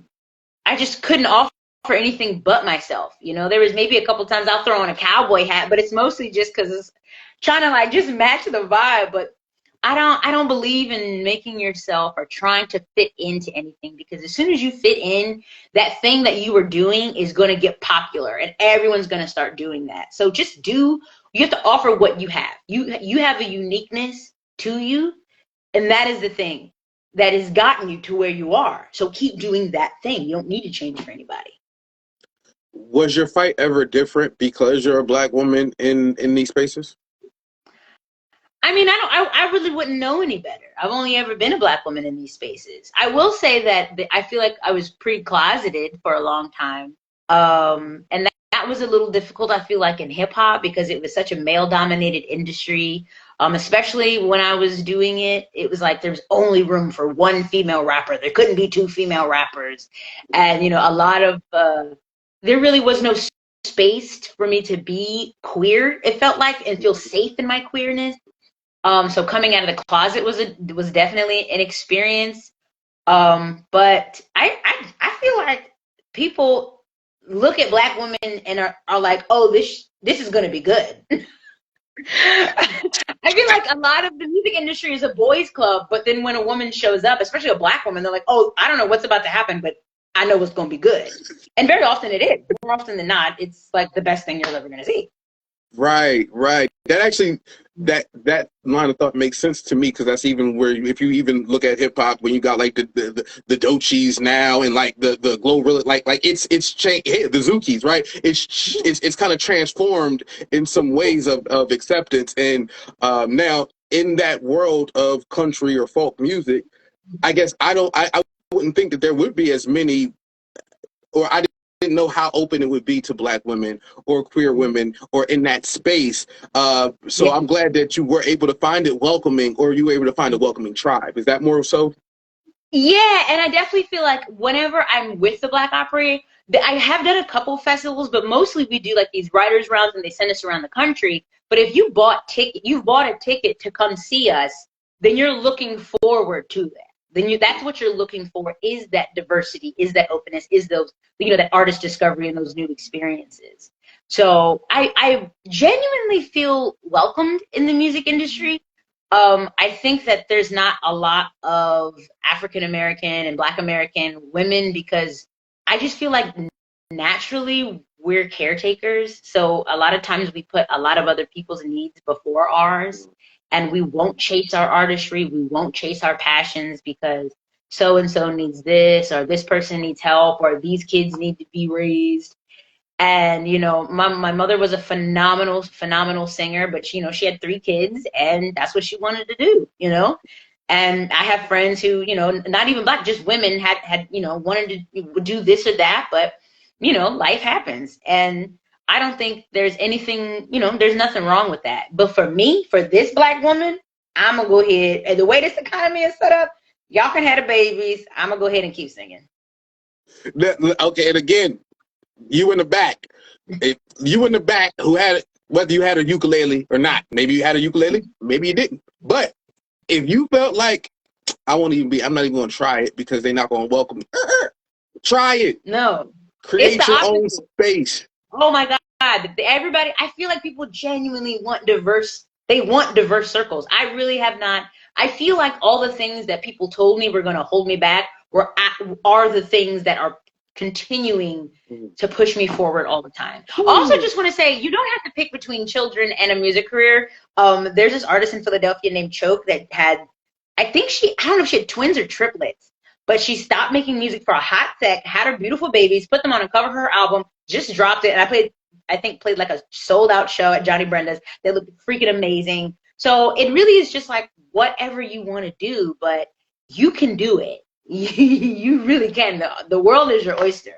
just couldn't offer anything but myself. There was maybe a couple times I'll throw on a cowboy hat, but it's mostly just because it's trying to like just match the vibe. But I don't believe in making yourself or trying to fit into anything, because as soon as you fit in, that thing that you were doing is going to get popular and everyone's going to start doing that. So just you have to offer what you have. You have a uniqueness to you, and that is the thing that has gotten you to where you are. So keep doing that thing. You don't need to change for anybody. Was your fight ever different because you're a Black woman in these spaces? I mean, I really wouldn't know any better. I've only ever been a Black woman in these spaces. I will say that I feel like I was pretty closeted for a long time. And that was a little difficult, I feel like, in hip hop because it was such a male dominated industry. Especially when I was doing it, it was like there's only room for one female rapper. There couldn't be two female rappers. And, a lot of, there really was no space for me to be queer, it felt like, and feel safe in my queerness. So coming out of the closet was definitely an experience. But I feel like people look at Black women and are like, oh, this is gonna be good. I feel like a lot of the music industry is a boys' club, but then when a woman shows up, especially a Black woman, they're like, oh, I don't know what's about to happen, but I know what's gonna be good. And very often it is. More often than not, it's like the best thing you're ever gonna see. Right. That actually, that line of thought makes sense to me because that's even where, if you even look at hip hop, when you got like the Doechis now and like the Glorilla, like it's changed. Hey, the Zookies, right? It's kind of transformed in some ways of acceptance, and now in that world of country or folk music, I guess I wouldn't think that there would be as many, or I didn't know how open it would be to Black women or queer women or in that space. So Yeah. I'm glad that you were able to find it welcoming, or you were able to find a welcoming tribe. Is that more so? Yeah, and I definitely feel like whenever I'm with the Black Opry, I have done a couple festivals, but mostly we do like these writers rounds and they send us around the country. But if you bought a ticket to come see us, then you're looking forward to that. That's what you're looking for, is that diversity, is that openness, is those, that artist discovery and those new experiences. So I genuinely feel welcomed in the music industry. I think that there's not a lot of African American and Black American women because I just feel like naturally we're caretakers. So a lot of times we put a lot of other people's needs before ours, and we won't chase our artistry. We won't chase our passions because so and so needs this, or this person needs help, or these kids need to be raised. And my mother was a phenomenal singer, but she had 3 kids and that's what she wanted to do. And I have friends who, not even Black, just women had wanted to do this or that, but life happens. And I don't think there's anything, there's nothing wrong with that. But for me, for this Black woman, I'm gonna go ahead, and the way this economy is set up, y'all can have the babies, I'm gonna go ahead and keep singing. Okay, and again, you in the back. If you in the back who had, whether you had a ukulele or not, maybe you had a ukulele, maybe you didn't. But if you felt like I'm not even going to try it because they're not going to welcome me, try it. No, Create your own space. Oh my God, everybody! I feel like people genuinely want diverse. They want diverse circles. I really have not. I feel like all the things that people told me were going to hold me back are the things that are continuing to push me forward all the time. Also, just want to say, you don't have to pick between children and a music career. There's this artist in Philadelphia named Choke that had, I don't know if she had twins or triplets, but she stopped making music for a hot sec, had her beautiful babies, put them on a cover of her album, just dropped it, and I played like a sold out show at Johnny Brenda's. They look freaking amazing. So it really is just like whatever you want to do, but you can do it. You really can. The world is your oyster.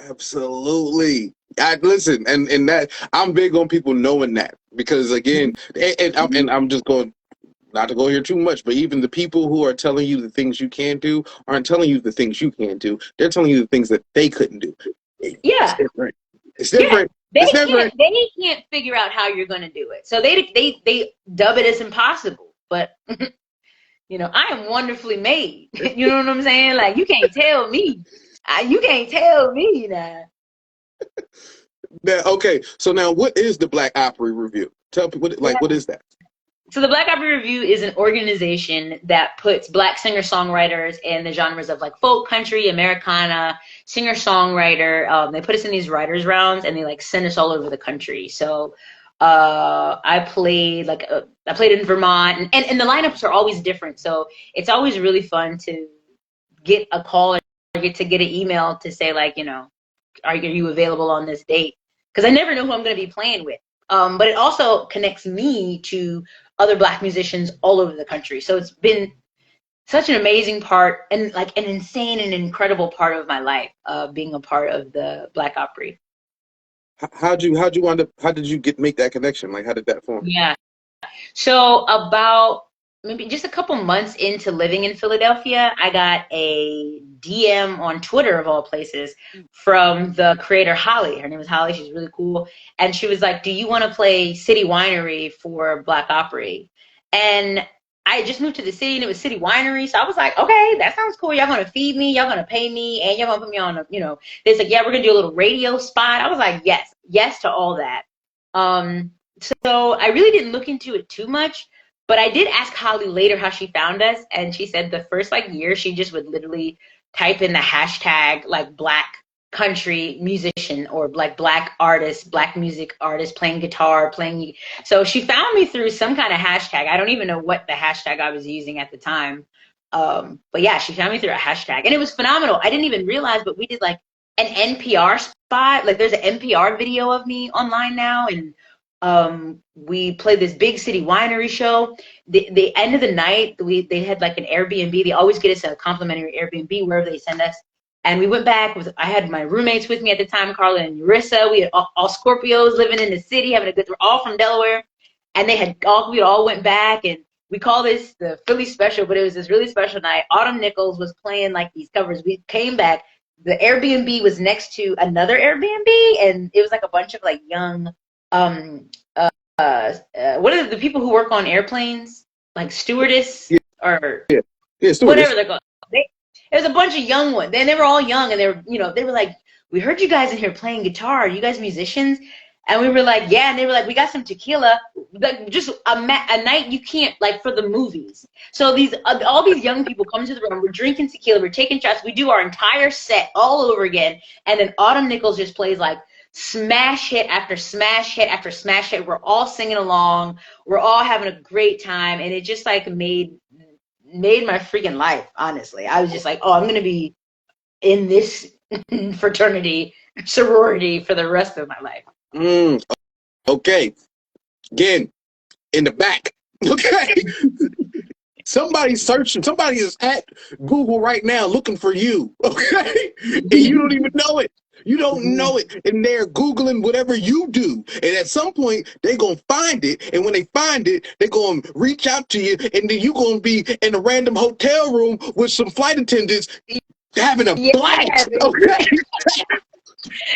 Absolutely. Listen, and that I'm big on people knowing that, because again, and I'm just going, not to go here too much, but even the people who are telling you the things you can do aren't telling you the things you can do. They're telling you the things that they couldn't do. Yeah. It's different. It's different. Yeah. It's different. They can't figure out how you're going to do it. So they dub it as impossible. But I am wonderfully made. You know what I'm saying? Like, you can't tell me. You can't tell me now. Okay, so now what is the Black Opry Revue? Tell people, what is that? So the Black Opry Revue is an organization that puts Black singer-songwriters in the genres of like folk, country, Americana, singer-songwriter. They put us in these writers rounds and they like send us all over the country. So I played in Vermont, and the lineups are always different. So it's always really fun to get a call or get an email to say like, are you available on this date? Because I never know who I'm going to be playing with. But it also connects me to other Black musicians all over the country. So it's been such an amazing part and like an insane and incredible part of my life, being a part of the Black Opry. How'd you wind up? How did you make that connection? Like, how did that form? Yeah. So about maybe just a couple months into living in Philadelphia, I got a DM on Twitter of all places from the creator Holly. Her name is Holly. She's really cool. And she was like, "Do you want to play City Winery for Black Opry?" And I had just moved to the city and it was City Winery. So I was like, okay, that sounds cool. Y'all gonna feed me, y'all gonna pay me, and y'all gonna put me on a, they're like, yeah, we're gonna do a little radio spot. I was like, yes, yes to all that. So I really didn't look into it too much, but I did ask Holly later how she found us, and she said the first like year she just would literally type in the hashtag like Black country musician or like Black artist, Black music artist playing guitar, playing. So she found me through some kind of hashtag. I don't even know what the hashtag I was using at the time. But yeah, she found me through a hashtag, and it was phenomenal. I didn't even realize, but we did like an NPR spot. Like there's an NPR video of me online now, and we played this big City Winery show. The end of the night, they had like an Airbnb. They always get us a complimentary Airbnb wherever they send us. And we went back I had my roommates with me at the time, Carla and Urissa. We had all Scorpios living in the city, having a good, we're all from Delaware. And we all went back, and we call this the Philly special, but it was this really special night. Autumn Nichols was playing like these covers. We came back. The Airbnb was next to another Airbnb, and it was like a bunch of like young, what are the people who work on airplanes? Like stewardess or Stewardess. Whatever they're called. There was a bunch of young ones, and they were all young, and they were like, "We heard you guys in here playing guitar. Are you guys musicians?" And we were like, "Yeah." And they were like, "We got some tequila, like just a night you can't like for the movies." So all these young people come to the room. We're drinking tequila. We're taking shots. We do our entire set all over again, and then Autumn Nichols just plays like smash hit after smash hit after smash hit. We're all singing along. We're all having a great time, and it just like made my freaking life, honestly. I was just like, oh, I'm going to be in this fraternity, sorority for the rest of my life. Okay. Again, in the back. Okay. Somebody is at Google right now looking for you. Okay. And you don't even know it. You don't know it. And they're Googling whatever you do. And at some point, they're going to find it. And when they find it, they're going to reach out to you. And then you're going to be in a random hotel room with some flight attendants having a blast. Okay.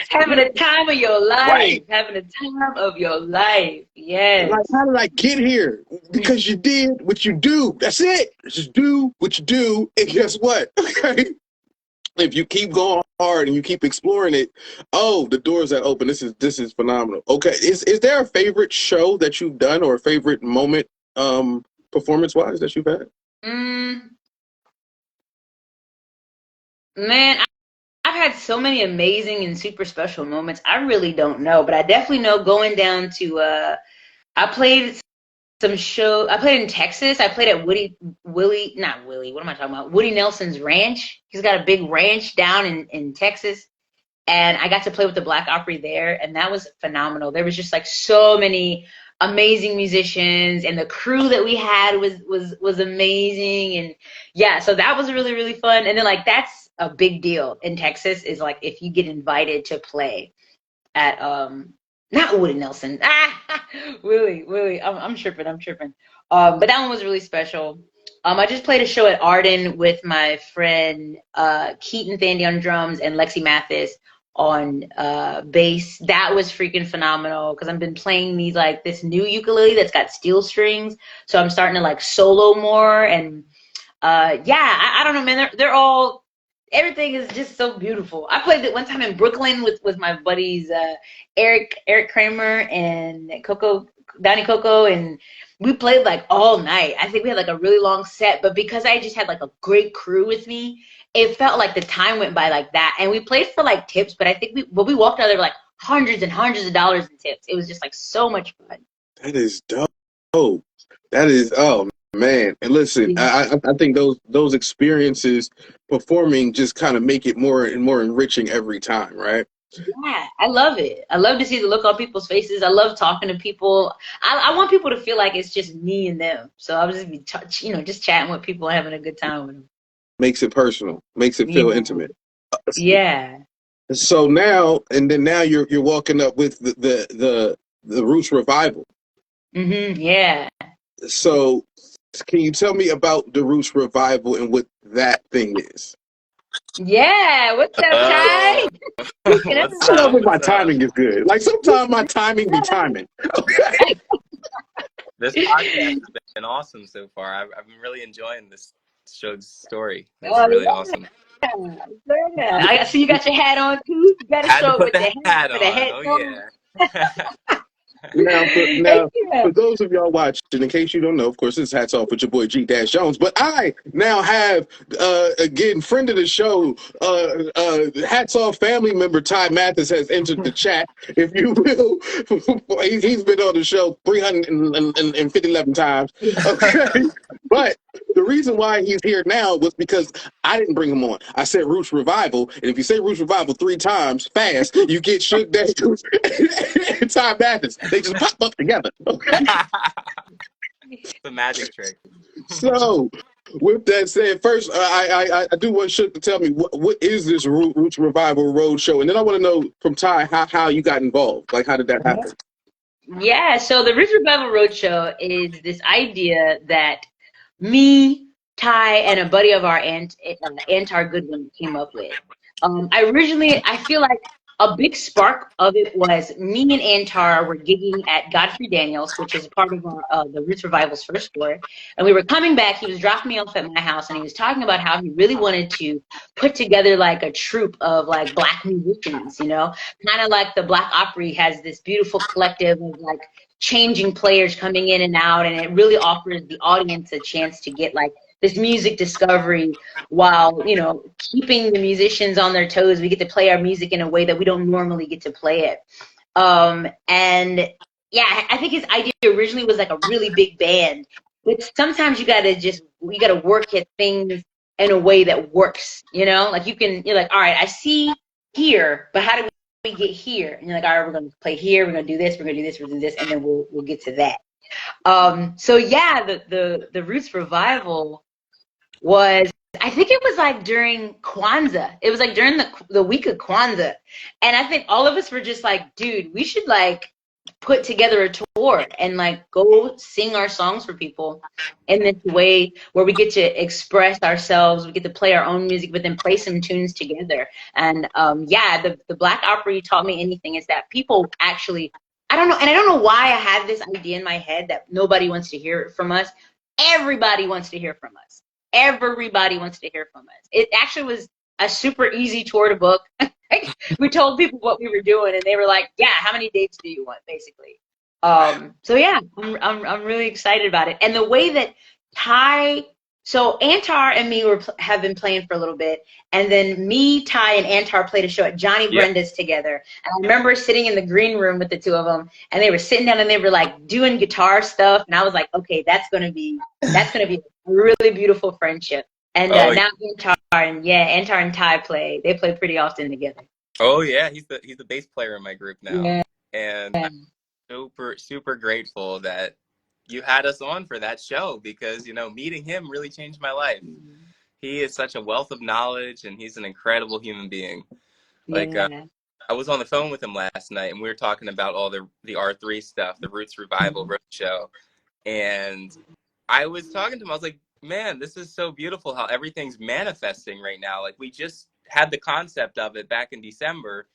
Having a time of your life. Right. Having a time of your life. Yes. Like, how did I get here? Because you did what you do. That's it. Just do what you do. And guess what? Okay. If you keep going hard and you keep exploring it, the doors that open. This is phenomenal. Okay, is there a favorite show that you've done or a favorite moment, performance-wise, that you've had? Man, I've had so many amazing and super special moments. I really don't know, but I definitely know going down to I played in Texas. I played at Woody Nelson's ranch. He's got a big ranch down in Texas. And I got to play with the Black Opry there, and that was phenomenal. There was just like so many amazing musicians, and the crew that we had was amazing. And yeah, so that was really, really fun. And then like that's a big deal in Texas, is like if you get invited to play at not Woody Nelson. Willie. I'm tripping. But that one was really special. I just played a show at Arden with my friend Keaton Thandi on drums and Lexi Mathis on bass. That was freaking phenomenal because I've been playing this new ukulele that's got steel strings. So I'm starting to like solo more. And I don't know, man. They're all, everything is just so beautiful. I played it one time in Brooklyn with my buddies Eric Kramer and Donnie Coco, and we played like all night. I think we had like a really long set, but because I just had like a great crew with me, it felt like the time went by like that. And we played for like tips, but I think we walked out there with like hundreds and hundreds of dollars in tips. It was just like so much fun. That is dope. That is, oh man. And listen, I think those experiences performing just kind of make it more and more enriching every time, right? Yeah, I love it. I love to see the look on people's faces. I love talking to people. I want people to feel like it's just me and them. So I'll just be, just chatting with people and having a good time with them. Makes it personal, makes it feel Yeah, intimate. yeah. So now, and then now you're walking up with the Roots revival. Yeah. So can you tell me about the Roots revival and what that thing is? Yeah. What's up, Oh, Ty? Speaking of, what's I love up? when my What's up? timing is good. Like sometimes my timing be timing. Okay. This podcast has been awesome so far. I've been really enjoying this show's story. It's oh really awesome. yeah, yeah. I see you got your hat on too. You got to Had to show it put with the the hat hat for the on. Oh headphones. yeah. Now, for Thank now, you. for those of y'all watching, in case you don't know, of course, this is hats off with your boy G Jones. But I now have again friend of the show, hats off family member Ty Mathis has entered the chat. If you will, he's been on the show 311 times. Okay, but the reason why he's here now was because I didn't bring him on. I said Roots Revival, and if you say Roots Revival 3 times fast, you get Sug Daniels and Ty Mathis. They just pop up together. Okay. The magic trick. So, with that said, first I do want Sug to tell me what is this Roots Revival Road Show, and then I want to know from Ty how you got involved. Like, how did that happen? Yeah, so the Revue Bible Roadshow is this idea that me, Ty, and a buddy of our Antar Goodwin came up with. I feel like a big spark of it was me and Antar were gigging at Godfrey Daniels, which is part of the Roots Revival's first tour. And we were coming back. He was dropping me off at my house, and he was talking about how he really wanted to put together like a troupe of like Black musicians, kind of like the Black Opry has this beautiful collective of like changing players coming in and out, and it really offers the audience a chance to get like this music discovery while keeping the musicians on their toes. We get to play our music in a way that we don't normally get to play it. And yeah, I think his idea originally was like a really big band, but sometimes you gotta work at things in a way that works, like you're like, all right, I see here, but how do we get here? And you're like, all right, we're gonna play here, we're gonna do this, we're gonna do this, we're gonna do this, and then we'll get to that. So yeah, the Roots revival was, I think it was like during Kwanzaa. It was like during the week of Kwanzaa. And I think all of us were just like, dude, we should like put together a tour and like go sing our songs for people in this way where we get to express ourselves, we get to play our own music, but then play some tunes together. And yeah, the Black Opera taught me anything is that people actually, I don't know, and I don't know why I had this idea in my head that nobody wants to hear it from us. Everybody wants to hear from us. Everybody wants to hear from us. It actually was a super easy tour to book. We told people what we were doing, and they were like, "Yeah, how many dates do you want?" Basically. So yeah, I'm really excited about it. And the way that so Antar and me have been playing for a little bit, and then me, Ty, and Antar played a show at Johnny Brenda's together. And I remember sitting in the green room with the two of them, and they were sitting down and they were like doing guitar stuff, and I was like, okay, that's gonna be a really beautiful friendship. And now Antar and Ty they play pretty often together. Oh yeah, he's the bass player in my group now, Yeah. and I'm super grateful that you had us on for that show because meeting him really changed my life. He is such a wealth of knowledge, and he's an incredible human being. Like I was on the phone with him last night, and we were talking about all the R3 stuff, the Roots Revival Road Show, and I was talking to him. I was like, man, this is so beautiful how everything's manifesting right now. Like we just had the concept of it back in December.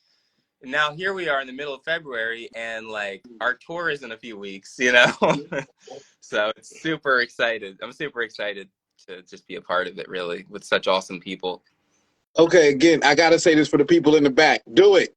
And now here we are in the middle of February, and like our tour is in a few weeks, So it's super excited. I'm super excited to just be a part of it, really, with such awesome people. Okay, again, I gotta say this for the people in the back. Do it.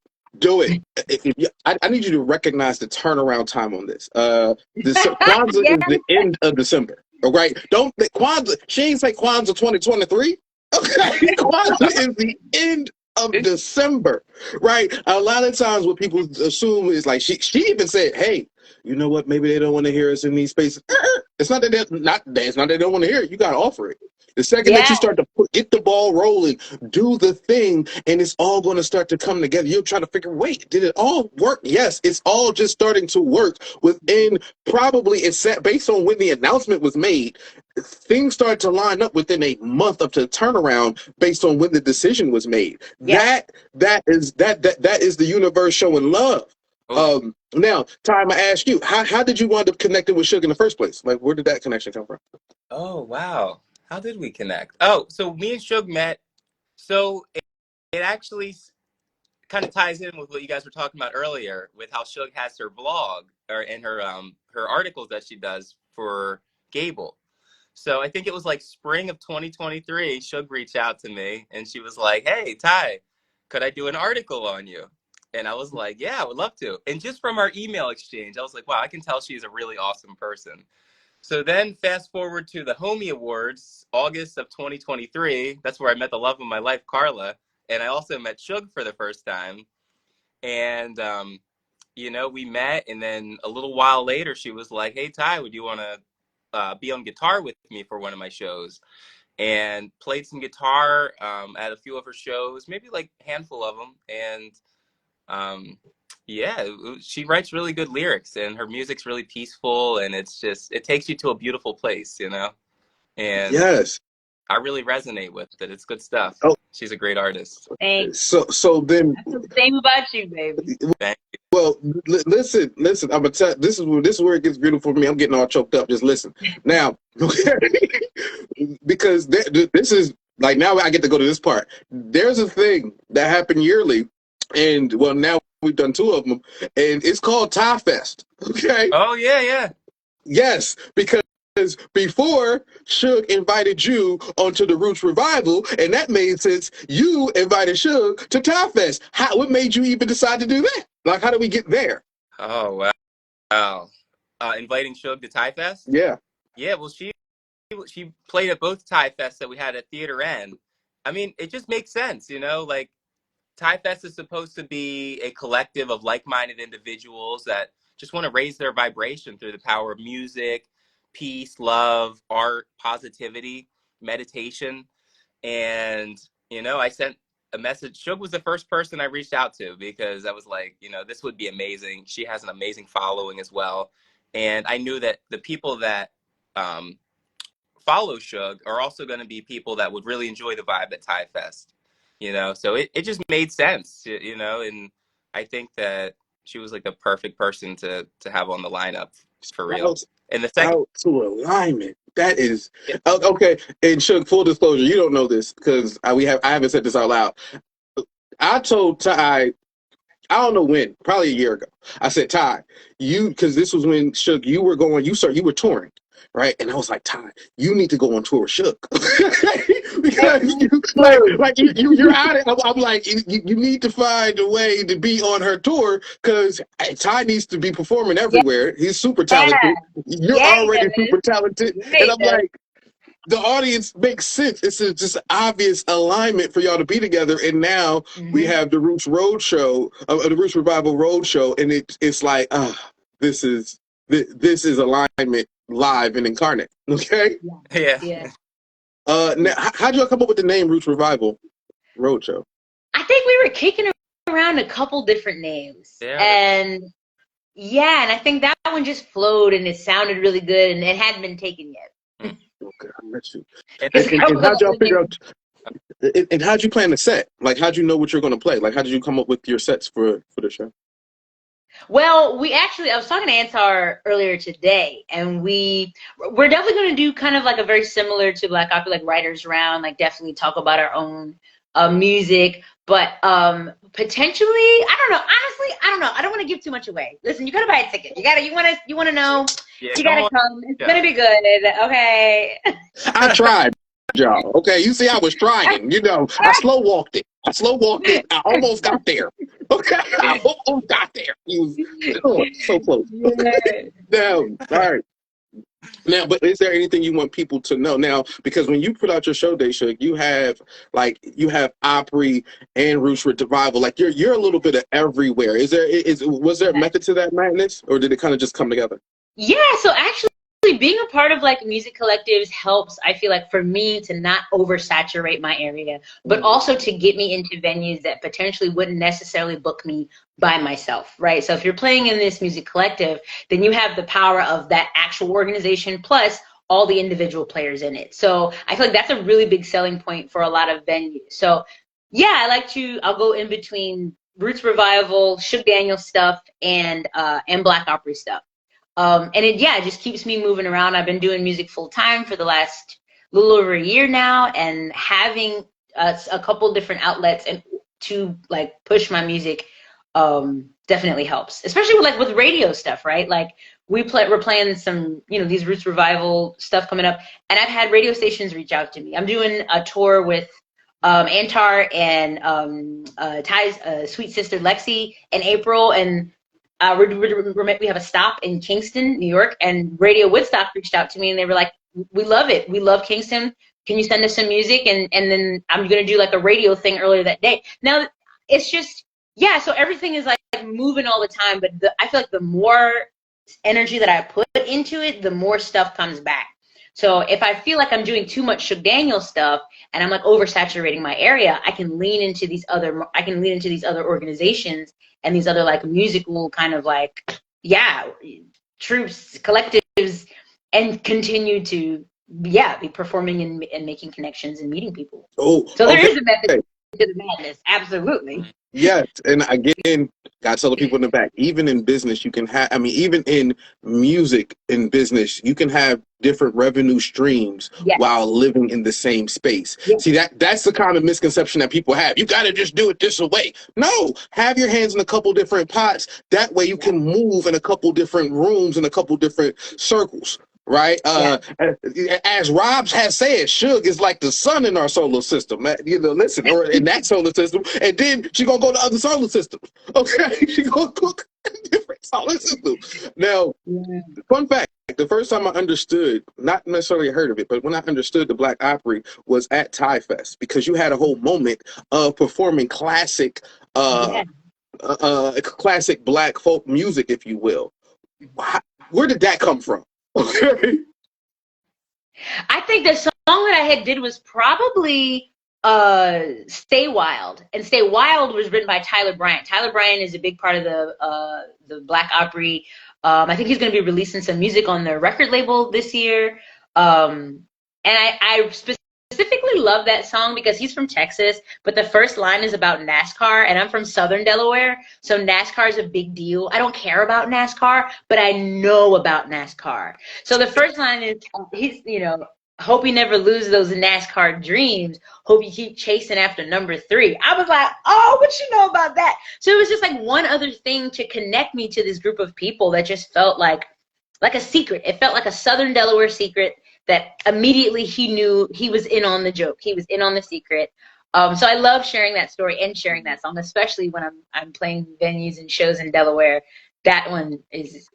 I need you to recognize the turnaround time on this. Kwanzaa Yeah. is the end of December. All right, don't Kwanzaa. She ain't say Kwanzaa 2023. Okay, Kwanzaa is the end of December, right? A lot of times what people assume is like she even said, "Hey, you know what? Maybe they don't want to hear us in these spaces." It's not that they don't want to hear it. You gotta offer it. The second that you start to get the ball rolling, do the thing, and it's all going to start to come together. You'll try to figure, wait, did it all work? Yes, it's all just starting to work within probably, it's set based on when the announcement was made. Things start to line up within a month of the turnaround based on when the decision was made. Yeah. That is the universe showing love. Now, Ty, I ask you, how did you wind up connecting with Sug in the first place? Like, where did that connection come from? Oh, wow. How did we connect? Oh, so me and Sug met. So it actually kind of ties in with what you guys were talking about earlier, with how Sug has her blog and her articles that she does for Gable. So I think it was like spring of 2023, Sug reached out to me and she was like, "Hey, Ty, could I do an article on you?" And I was like, "Yeah, I would love to." And just from our email exchange, I was like, wow, I can tell she's a really awesome person. So then fast forward to the Homie Awards, August of 2023. That's where I met the love of my life, Carla. And I also met Sug for the first time. And, we met. And then a little while later, she was like, "Hey, Ty, would you want to be on guitar with me for one of my shows?" And played some guitar at a few of her shows, maybe like a handful of them. And she writes really good lyrics and her music's really peaceful, and it takes you to a beautiful place, and yes, I really resonate with it. It's good stuff. She's a great artist. Thanks. So then That's the same about you, baby. Thank you. Well, listen, I'm gonna tell, this is where it gets beautiful for me. I'm getting all choked up. Just listen now. Because this is like, now I get to go to this part. There's a thing that happened yearly, and well, now we've done 2 of them, and it's called Ty Fest. Okay. Oh yeah. Yes, because before Sug invited you onto the Roots Revival, and that made sense. You invited Sug to Ty Fest. What made you even decide to do that? Like, how did we get there? Oh wow. Inviting Sug to Ty Fest? Yeah. Yeah, well, she played at both Ty Fests that we had at Theater N. I mean, it just makes sense, like Ty Fest is supposed to be a collective of like-minded individuals that just want to raise their vibration through the power of music, peace, love, art, positivity, meditation. And, I sent a message. Sug was the first person I reached out to because I was like, this would be amazing. She has an amazing following as well. And I knew that the people that follow Sug are also going to be people that would really enjoy the vibe at Ty Fest. So it just made sense, and I think that she was like the perfect person to have on the lineup for real. And the second out to alignment. That is okay. And Sug, full disclosure, you don't know this because I haven't said this out loud. I told Ty, I don't know when, probably a year ago. I said, Ty, because this was when Sug, you were touring. Right, and I was like, Ty, you need to go on tour with Sug because you're out. I'm like, you need to find a way to be on her tour because Ty needs to be performing everywhere. He's super talented. You're already super talented, and I'm like, the audience makes sense. It's just obvious alignment for y'all to be together. And now we have the Roots Road Show, the Roots Revival Road Show, and it's like, this is alignment live and incarnate. Okay. Yeah. Now, how'd y'all come up with the name Roots Revival Road Show? I think we were kicking around a couple different names, and I think that one just flowed and it sounded really good, and it hadn't been taken yet. Okay, I met you. And how'd y'all figure out? And how'd you plan the set? Like, how'd you know what you're going to play? Like, how did you come up with your sets for the show? Well, I was talking to Antar earlier today, and we're definitely going to do kind of like a very similar to Black Opera, like writers round, like definitely talk about our own music, but potentially, I don't know. Honestly, I don't know. I don't want to give too much away. Listen, you gotta buy a ticket. You want to know. Yeah, you gotta come. It's gonna be good. Okay. I tried, y'all. Okay, you see, I was trying. I slow walked it. I almost got there. Okay, I almost got there. So close. Okay. Now, all right. Now, but is there anything you want people to know now? Because when you put out your show, Sug, you have Opry and Roots Revival. Like you're a little bit of everywhere. Was there a method to that madness, or did it kind of just come together? Yeah. So actually, being a part of like music collectives helps, I feel like, for me to not oversaturate my area, but also to get me into venues that potentially wouldn't necessarily book me by myself, right? So if you're playing in this music collective, then you have the power of that actual organization plus all the individual players in it. So I feel like that's a really big selling point for a lot of venues. So yeah, I'll go in between Roots Revival, Sug Daniels stuff, and Black Opry stuff. And it just keeps me moving around. I've been doing music full time for the last little over a year now, and having a couple different outlets and to like push my music definitely helps, especially with radio stuff, right? Like we're playing some, these Roots Revival stuff coming up, and I've had radio stations reach out to me. I'm doing a tour with Antar and Ty's sweet sister Lexi in April, and we have a stop in Kingston, New York, and Radio Woodstock reached out to me, and they were like, "We love it. We love Kingston. Can you send us some music?" And then I'm gonna do like a radio thing earlier that day. Now it's just so everything is like moving all the time, but I feel like the more energy that I put into it, the more stuff comes back. So if I feel like I'm doing too much Sug Daniels stuff and I'm like oversaturating my area, I can lean into these other organizations and these other like musical kind of like troops, collectives, and continue to be performing and making connections and meeting people. Oh, so there is a method to the madness, absolutely. Yes, and again, gotta tell the people in the back, even in business, you can have, even in music, in business, you can have different revenue streams while living in the same space. See, that's the kind of misconception that people have. You gotta just do it this way. No, have your hands in a couple different pots. That way you can move in a couple different rooms, in a couple different circles. Right? As Rob has said, Sug is like the sun in our solar system. Listen, or in that solar system, and then she gonna go to other solar systems. Okay, she gonna cook different solar systems. Now, fun fact: the first time I understood, not necessarily heard of it, but when I understood the Black Opry was at Thai Fest, because you had a whole moment of performing classic, classic Black folk music, if you will. Where did that come from? Okay. I think the song that I did was probably Stay Wild. And Stay Wild was written by Tyler Bryant. Tyler Bryant is a big part of the Black Opry. I think he's going to be releasing some music on their record label this year. And I specifically love that song because he's from Texas, but the first line is about NASCAR, and I'm from Southern Delaware, so NASCAR is a big deal. I don't care about NASCAR, but I know about NASCAR. So the first line is, he's, hope you never lose those NASCAR dreams. Hope you keep chasing after number 3. I was like, oh, what you know about that? So it was just like one other thing to connect me to this group of people that just felt like a secret. It felt like a Southern Delaware secret that immediately he knew he was in on the joke. He was in on the secret. So I love sharing that story and sharing that song, especially when I'm playing venues and shows in Delaware. That one is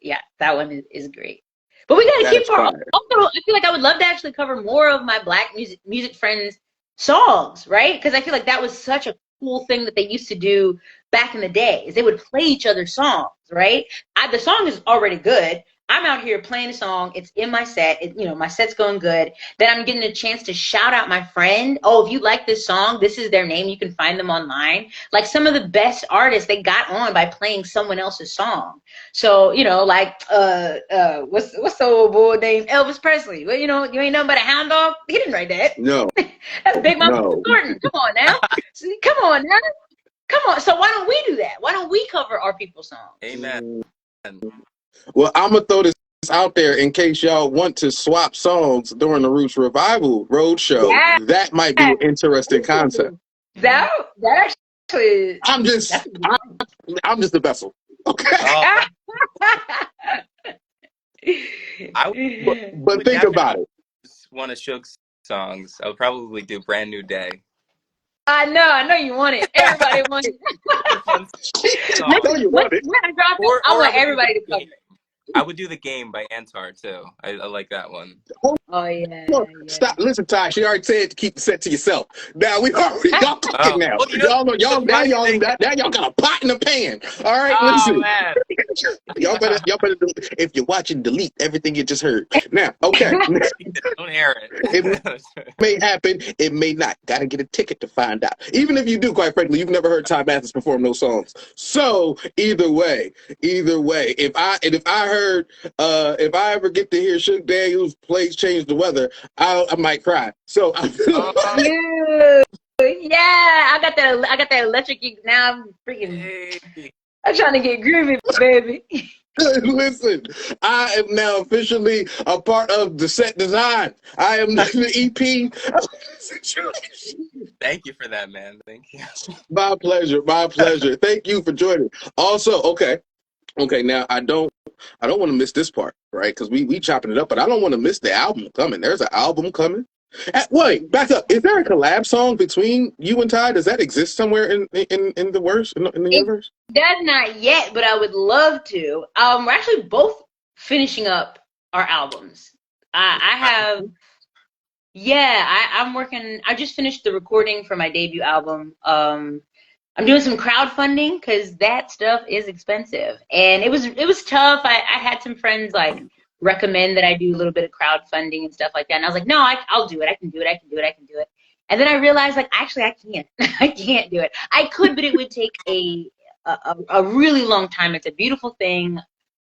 great. But we gotta keep our. Also, I feel like I would love to actually cover more of my Black music friends' songs, right? Because I feel like that was such a cool thing that they used to do back in the day. Is they would play each other's songs, right? The song is already good. I'm out here playing a song. It's in my set. My set's going good. Then I'm getting a chance to shout out my friend. Oh, if you like this song, this is their name. You can find them online. Like some of the best artists, they got on by playing someone else's song. So, what's the old boy named Elvis Presley? Well, you ain't nothing but a hound dog. He didn't write that. No. That's Big Mama Thornton. Come on now. Come on now. Come on. So why don't we do that? Why don't we cover our people's songs? Amen. Well, I'm going to throw this out there in case y'all want to swap songs during the Roots Revival Roadshow. Yeah. That might be an interesting concept. That actually... I'm just the vessel. Okay? But think about it. One of Sug's songs, I would probably do Brand New Day. I know you want it. Everybody wants it. I know you want it. I want everybody to cover it. I would do The Game by Antar too. I like that one. Oh yeah, Look, yeah. stop. Listen, Ty. She already said to keep the set to yourself. Now we already y'all cooking Oh, now. well, you know, Y'all know the y'all funny thing. now y'all got a pot in the pan. All right, Oh listen. man. y'all better if you're watching, delete everything you just heard. Now, okay. Don't air It it. may happen, it may not. Gotta get a ticket to find out. Even if you do, quite frankly, you've never heard Ty Mathis perform those songs. So either way, if I heard if I ever get to hear Sug Daniels plays Change the Weather, I might cry. So I feel You, yeah, I got that electric. Now I'm freaking. Hey. I'm trying to get groovy, baby. listen, I am now officially a part of the set design. I am the EP. Thank you for that, man. Thank you. My pleasure. My pleasure. Thank you for joining. Also, okay. Now I don't want to miss this part, right? Because we chopping it up, but I don't want to miss the album coming. There's an album coming. Wait, back up. Is there a collab song between you and Ty? Does that exist somewhere in the verse in the It universe? does not yet, but I would love to. We're actually both finishing up our albums. I have, yeah, I'm working. I just finished the recording for my debut album. I'm doing some crowdfunding because that stuff is expensive, and it was tough. I had some friends like recommend that I do a little bit of crowdfunding and stuff like that, and I was like, no, I'll do it. I can do it. I can do it. I can do it. And then I realized like actually I can't. I can't do it. I could, but it would take a really long time. It's a beautiful thing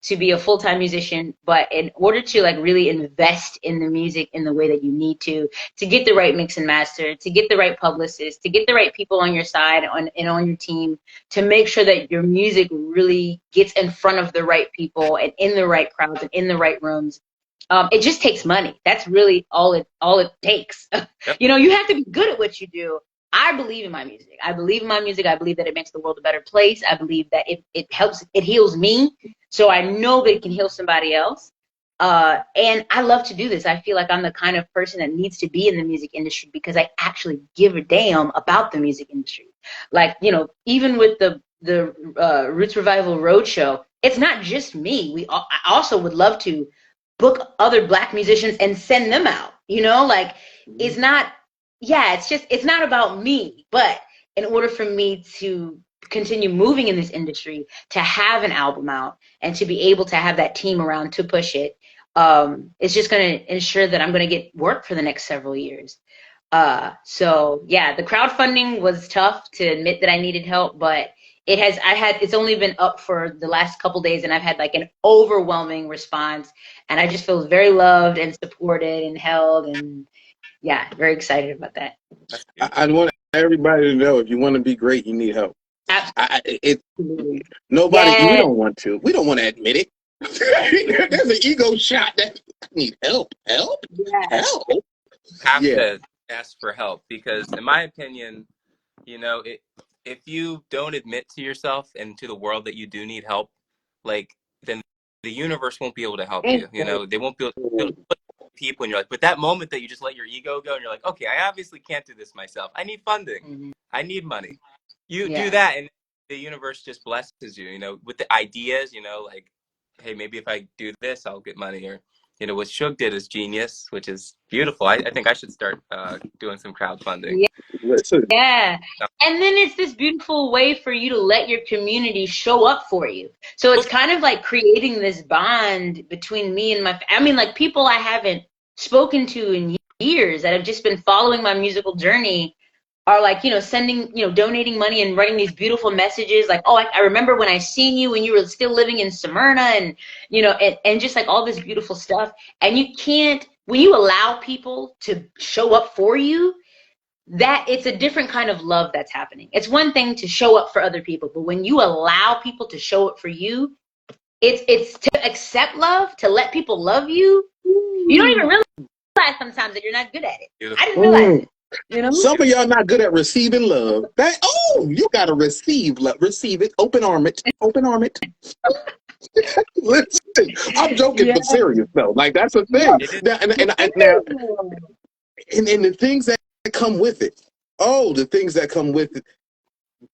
to be a full-time musician, but in order to like really invest in the music in the way that you need to get the right mix and master, to get the right publicist, to get the right people on your side and on your team, to make sure that your music really gets in front of the right people and in the right crowds and in the right rooms. It just takes money. That's really all it takes. Yep. You know, you have to be good at what you do. I believe in my music. I believe in my music. I believe that it makes the world a better place. I believe that it helps, it heals me. So I know that it can heal somebody else. And I love to do this. I feel like I'm the kind of person that needs to be in the music industry because I actually give a damn about the music industry. Like, you know, even with the Roots Revival Roadshow, it's not just me. I also would love to book other Black musicians and send them out. You know, like it's not, yeah, it's not about me. But in order for me to continue moving in this industry, to have an album out and to be able to have that team around to push it, it's just going to ensure that I'm going to get work for the next several years. So yeah, the crowdfunding was tough to admit that I needed help, but it's only been up for the last couple days and I've had like an overwhelming response and I just feel very loved and supported and held, and yeah, very excited about that. I want everybody to know if you want to be great, you need help. Nobody. Yes. We don't want to admit it. There's an ego shot that I need help. Help. Have to ask for help because, in my opinion, you know, if you don't admit to yourself and to the world that you do need help, like then the universe won't be able to help you. You know, they won't be able to put people in your life. But that moment that you just let your ego go and you're like, okay, I obviously can't do this myself. I need funding. Mm-hmm. I need money. You do that, and the universe just blesses you. You know, with the ideas. You know, like, hey, maybe if I do this, I'll get money. Or, you know, what Sug did is genius, which is beautiful. I think I should start doing some crowdfunding. Yeah. And then it's this beautiful way for you to let your community show up for you. So it's kind of like creating this bond between me and like people I haven't spoken to in years that have just been following my musical journey are like, you know, sending, you know, donating money and writing these beautiful messages like, oh, I remember when I seen you when you were still living in Smyrna, and, you know, and just like all this beautiful stuff. And you can't, when you allow people to show up for you, that it's a different kind of love that's happening. It's one thing to show up for other people, but when you allow people to show up for you, it's to accept love, to let people love you. You don't even realize sometimes that you're not good at it. Beautiful. I didn't realize it. You know? Some of y'all not good at receiving love. You gotta receive love. Receive it. Open arm it. Open arm it. Listen, I'm joking, but serious though. Like that's a thing. And the things that come with it. Oh, the things that come with it.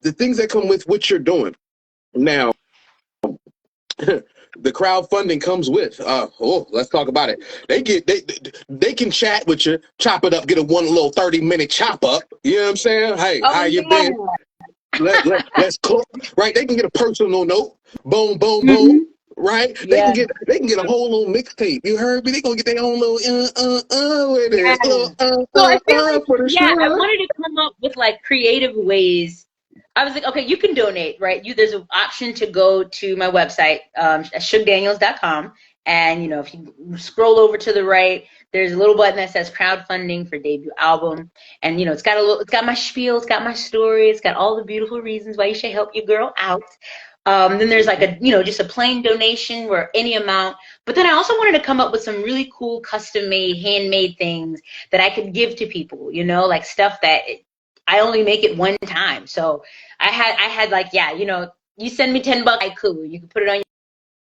The things that come with what you're doing. Now, the crowdfunding comes with. Let's talk about it. They can chat with you, chop it up, get a one little 30-minute chop up. You know what I'm saying? Hey, Oh how you been? Let's cook. Right? They can get a personal note. Boom, boom, yeah. boom. Right? They Yeah. can get a whole little mixtape. You heard me? They gonna get their own little with Yeah. it. Little So I feel like, for the yeah, I sure. wanted to come up with like creative ways. I was like, okay, you can donate, right? There's an option to go to my website, sugdaniels.com. And, if you scroll over to the right, there's a little button that says crowdfunding for debut album. And, it's got my spiel, it's got my story, it's got all the beautiful reasons why you should help your girl out. Then there's like just a plain donation where any amount. But then I also wanted to come up with some really cool custom made, handmade things that I could give to people, like stuff that I only make it one time. So I had like, you send me $10, cool. You can put it on your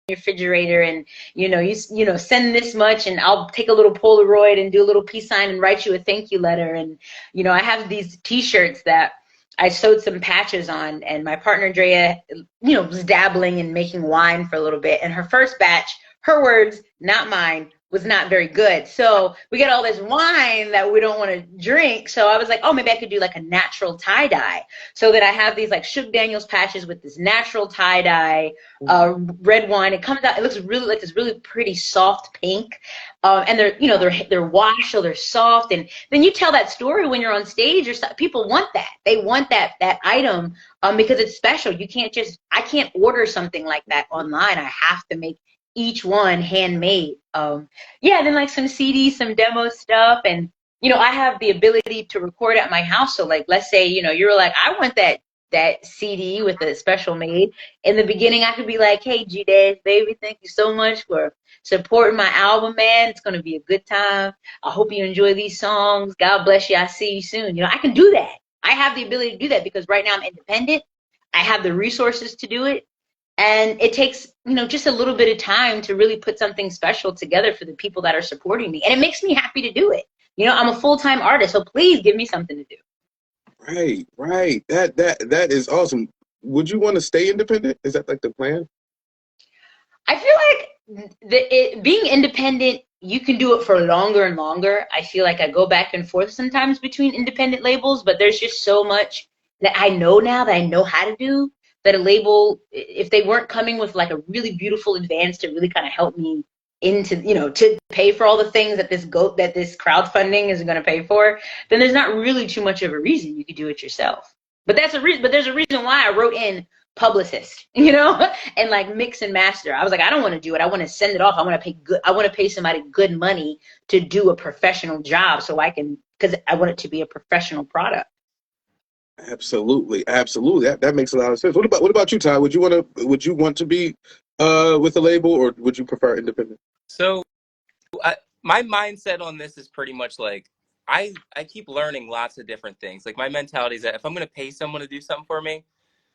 refrigerator and, you send this much and I'll take a little Polaroid and do a little peace sign and write you a thank you letter. And, I have these t-shirts that I sewed some patches on, and my partner Drea, was dabbling in making wine for a little bit. And her first batch, her words, not mine, was not very good. So we get all this wine that we don't want to drink. So I was like, oh, maybe I could do like a natural tie-dye. So that I have these like Sug Daniels patches with this natural tie-dye red wine. It comes out, it looks really like this really pretty soft pink. And they're washed, so they're soft. And then you tell that story when you're on stage or something. People want that. They want that item because it's special. I can't order something like that online. I have to make each one handmade. Then like some CDs, some demo stuff. And, I have the ability to record at my house. So like, let's say, you're like, I want that CD with a special made. In the beginning, I could be like, hey, G-Dash, baby, thank you so much for supporting my album, man. It's going to be a good time. I hope you enjoy these songs. God bless you. I'll see you soon. I can do that. I have the ability to do that because right now I'm independent. I have the resources to do it. And it takes, just a little bit of time to really put something special together for the people that are supporting me. And it makes me happy to do it. I'm a full-time artist, so please give me something to do. Right. That is awesome. Would you want to stay independent? Is that like the plan? I feel like being independent, you can do it for longer and longer. I feel like I go back and forth sometimes between independent labels, but there's just so much that I know now that I know how to do that a label, if they weren't coming with like a really beautiful advance to really kind of help me into, to pay for all the things that this crowdfunding is going to pay for, then there's not really too much of a reason you could do it yourself. But there's a reason why I wrote in publicist, and like mix and master. I was like, I don't want to do it. I want to send it off. I want to pay somebody good money to do a professional job because I want it to be a professional product. Absolutely. That makes a lot of sense. What about you, Ty? Would you want to be with a label, or would you prefer independent? So my mindset on this is pretty much like I keep learning lots of different things. Like my mentality is that if I'm going to pay someone to do something for me,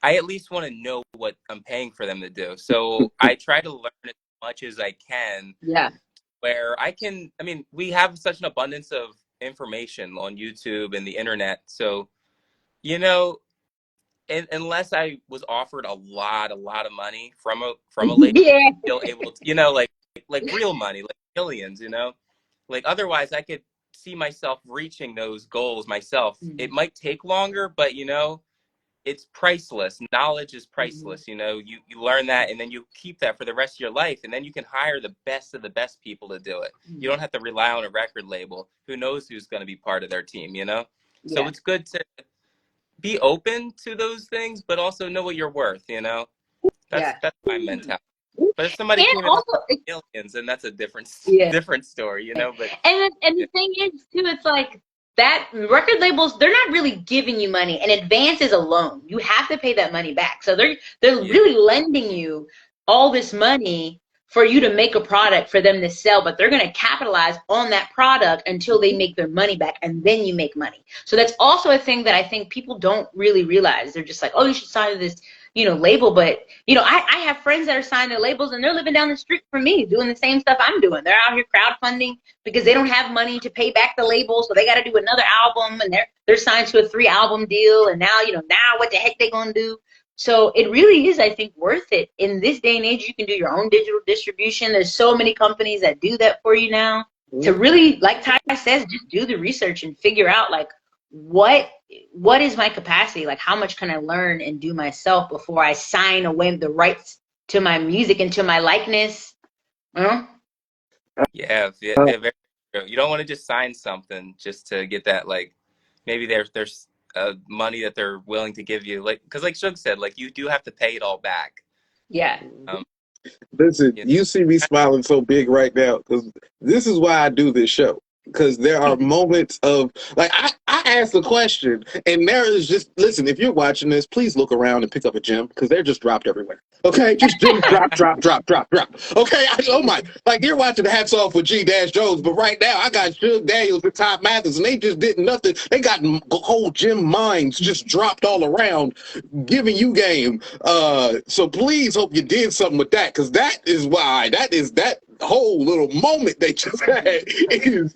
I at least want to know what I'm paying for them to do. So I try to learn as much as I can. Yeah. Where we have such an abundance of information on YouTube and the internet. So, unless I was offered a lot of money from a label, yeah. still able to, like real money, like millions, like otherwise I could see myself reaching those goals myself. Mm-hmm. It might take longer, but it's priceless. Knowledge is priceless. Mm-hmm. You learn that and then you keep that for the rest of your life. And then you can hire the best of the best people to do it. Mm-hmm. You don't have to rely on a record label. Who knows who's going to be part of their team, Yeah. So it's good to be open to those things, but also know what you're worth, That's my mentality. But if somebody came in with millions, then that's a different story, But and the thing is too, it's like that record labels, they're not really giving you money. An advance is a loan. You have to pay that money back. So they're really lending you all this money for you to make a product for them to sell, but they're going to capitalize on that product until they make their money back, and then you make money. So that's also a thing that I think people don't really realize. They're just like, oh, you should sign to this, label. But, I have friends that are signed to labels and they're living down the street from me doing the same stuff I'm doing. They're out here crowdfunding because they don't have money to pay back the label. So they got to do another album, and they're signed to a 3-album deal. And now, now what the heck they going to do? So it really is, I think, worth it. In this day and age, you can do your own digital distribution. There's so many companies that do that for you now. To really, like Ty says, just do the research and figure out like what is my capacity? Like how much can I learn and do myself before I sign away the rights to my music and to my likeness? Yeah, very true. You don't want to just sign something just to get that, like, maybe there's money that they're willing to give you, like, because like Sug said, like, you do have to pay it all back. Yeah. Listen, you see me smiling so big right now because this is why I do this show. Because there are moments of, like, I ask a question, and there is just, listen, if you're watching this, please look around and pick up a gem, because they're just dropped everywhere. Okay? Just gems drop, drop, drop, drop, drop. Okay? Oh my, like, you're watching Hats Off with G-Jones, but right now I got Sug Daniels and Todd Mathis, and they just did nothing. They got whole gem mines just dropped all around, giving you game. So please hope you did something with that, because that is why, that whole little moment they just had is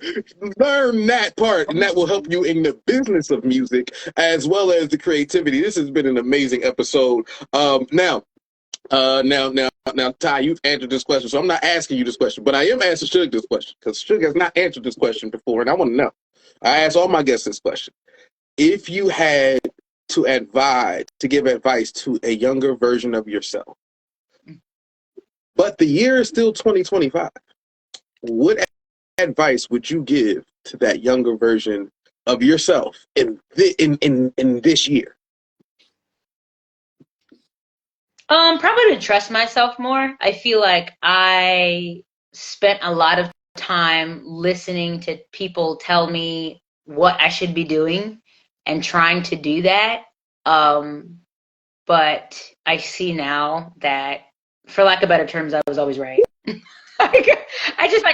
learn that part, and that will help you in the business of music as well as the creativity. This has been an amazing episode. Now, Ty, you've answered this question, so I'm not asking you this question, but I am asking Sug this question because Sug has not answered this question before, and I want to know. I ask all my guests this question: if you had to give advice to a younger version of yourself, but the year is still 2025, what advice would you give to that younger version of yourself in this year? Probably to trust myself more. I feel like I spent a lot of time listening to people tell me what I should be doing and trying to do that. But I see now that, for lack of better terms, I was always right.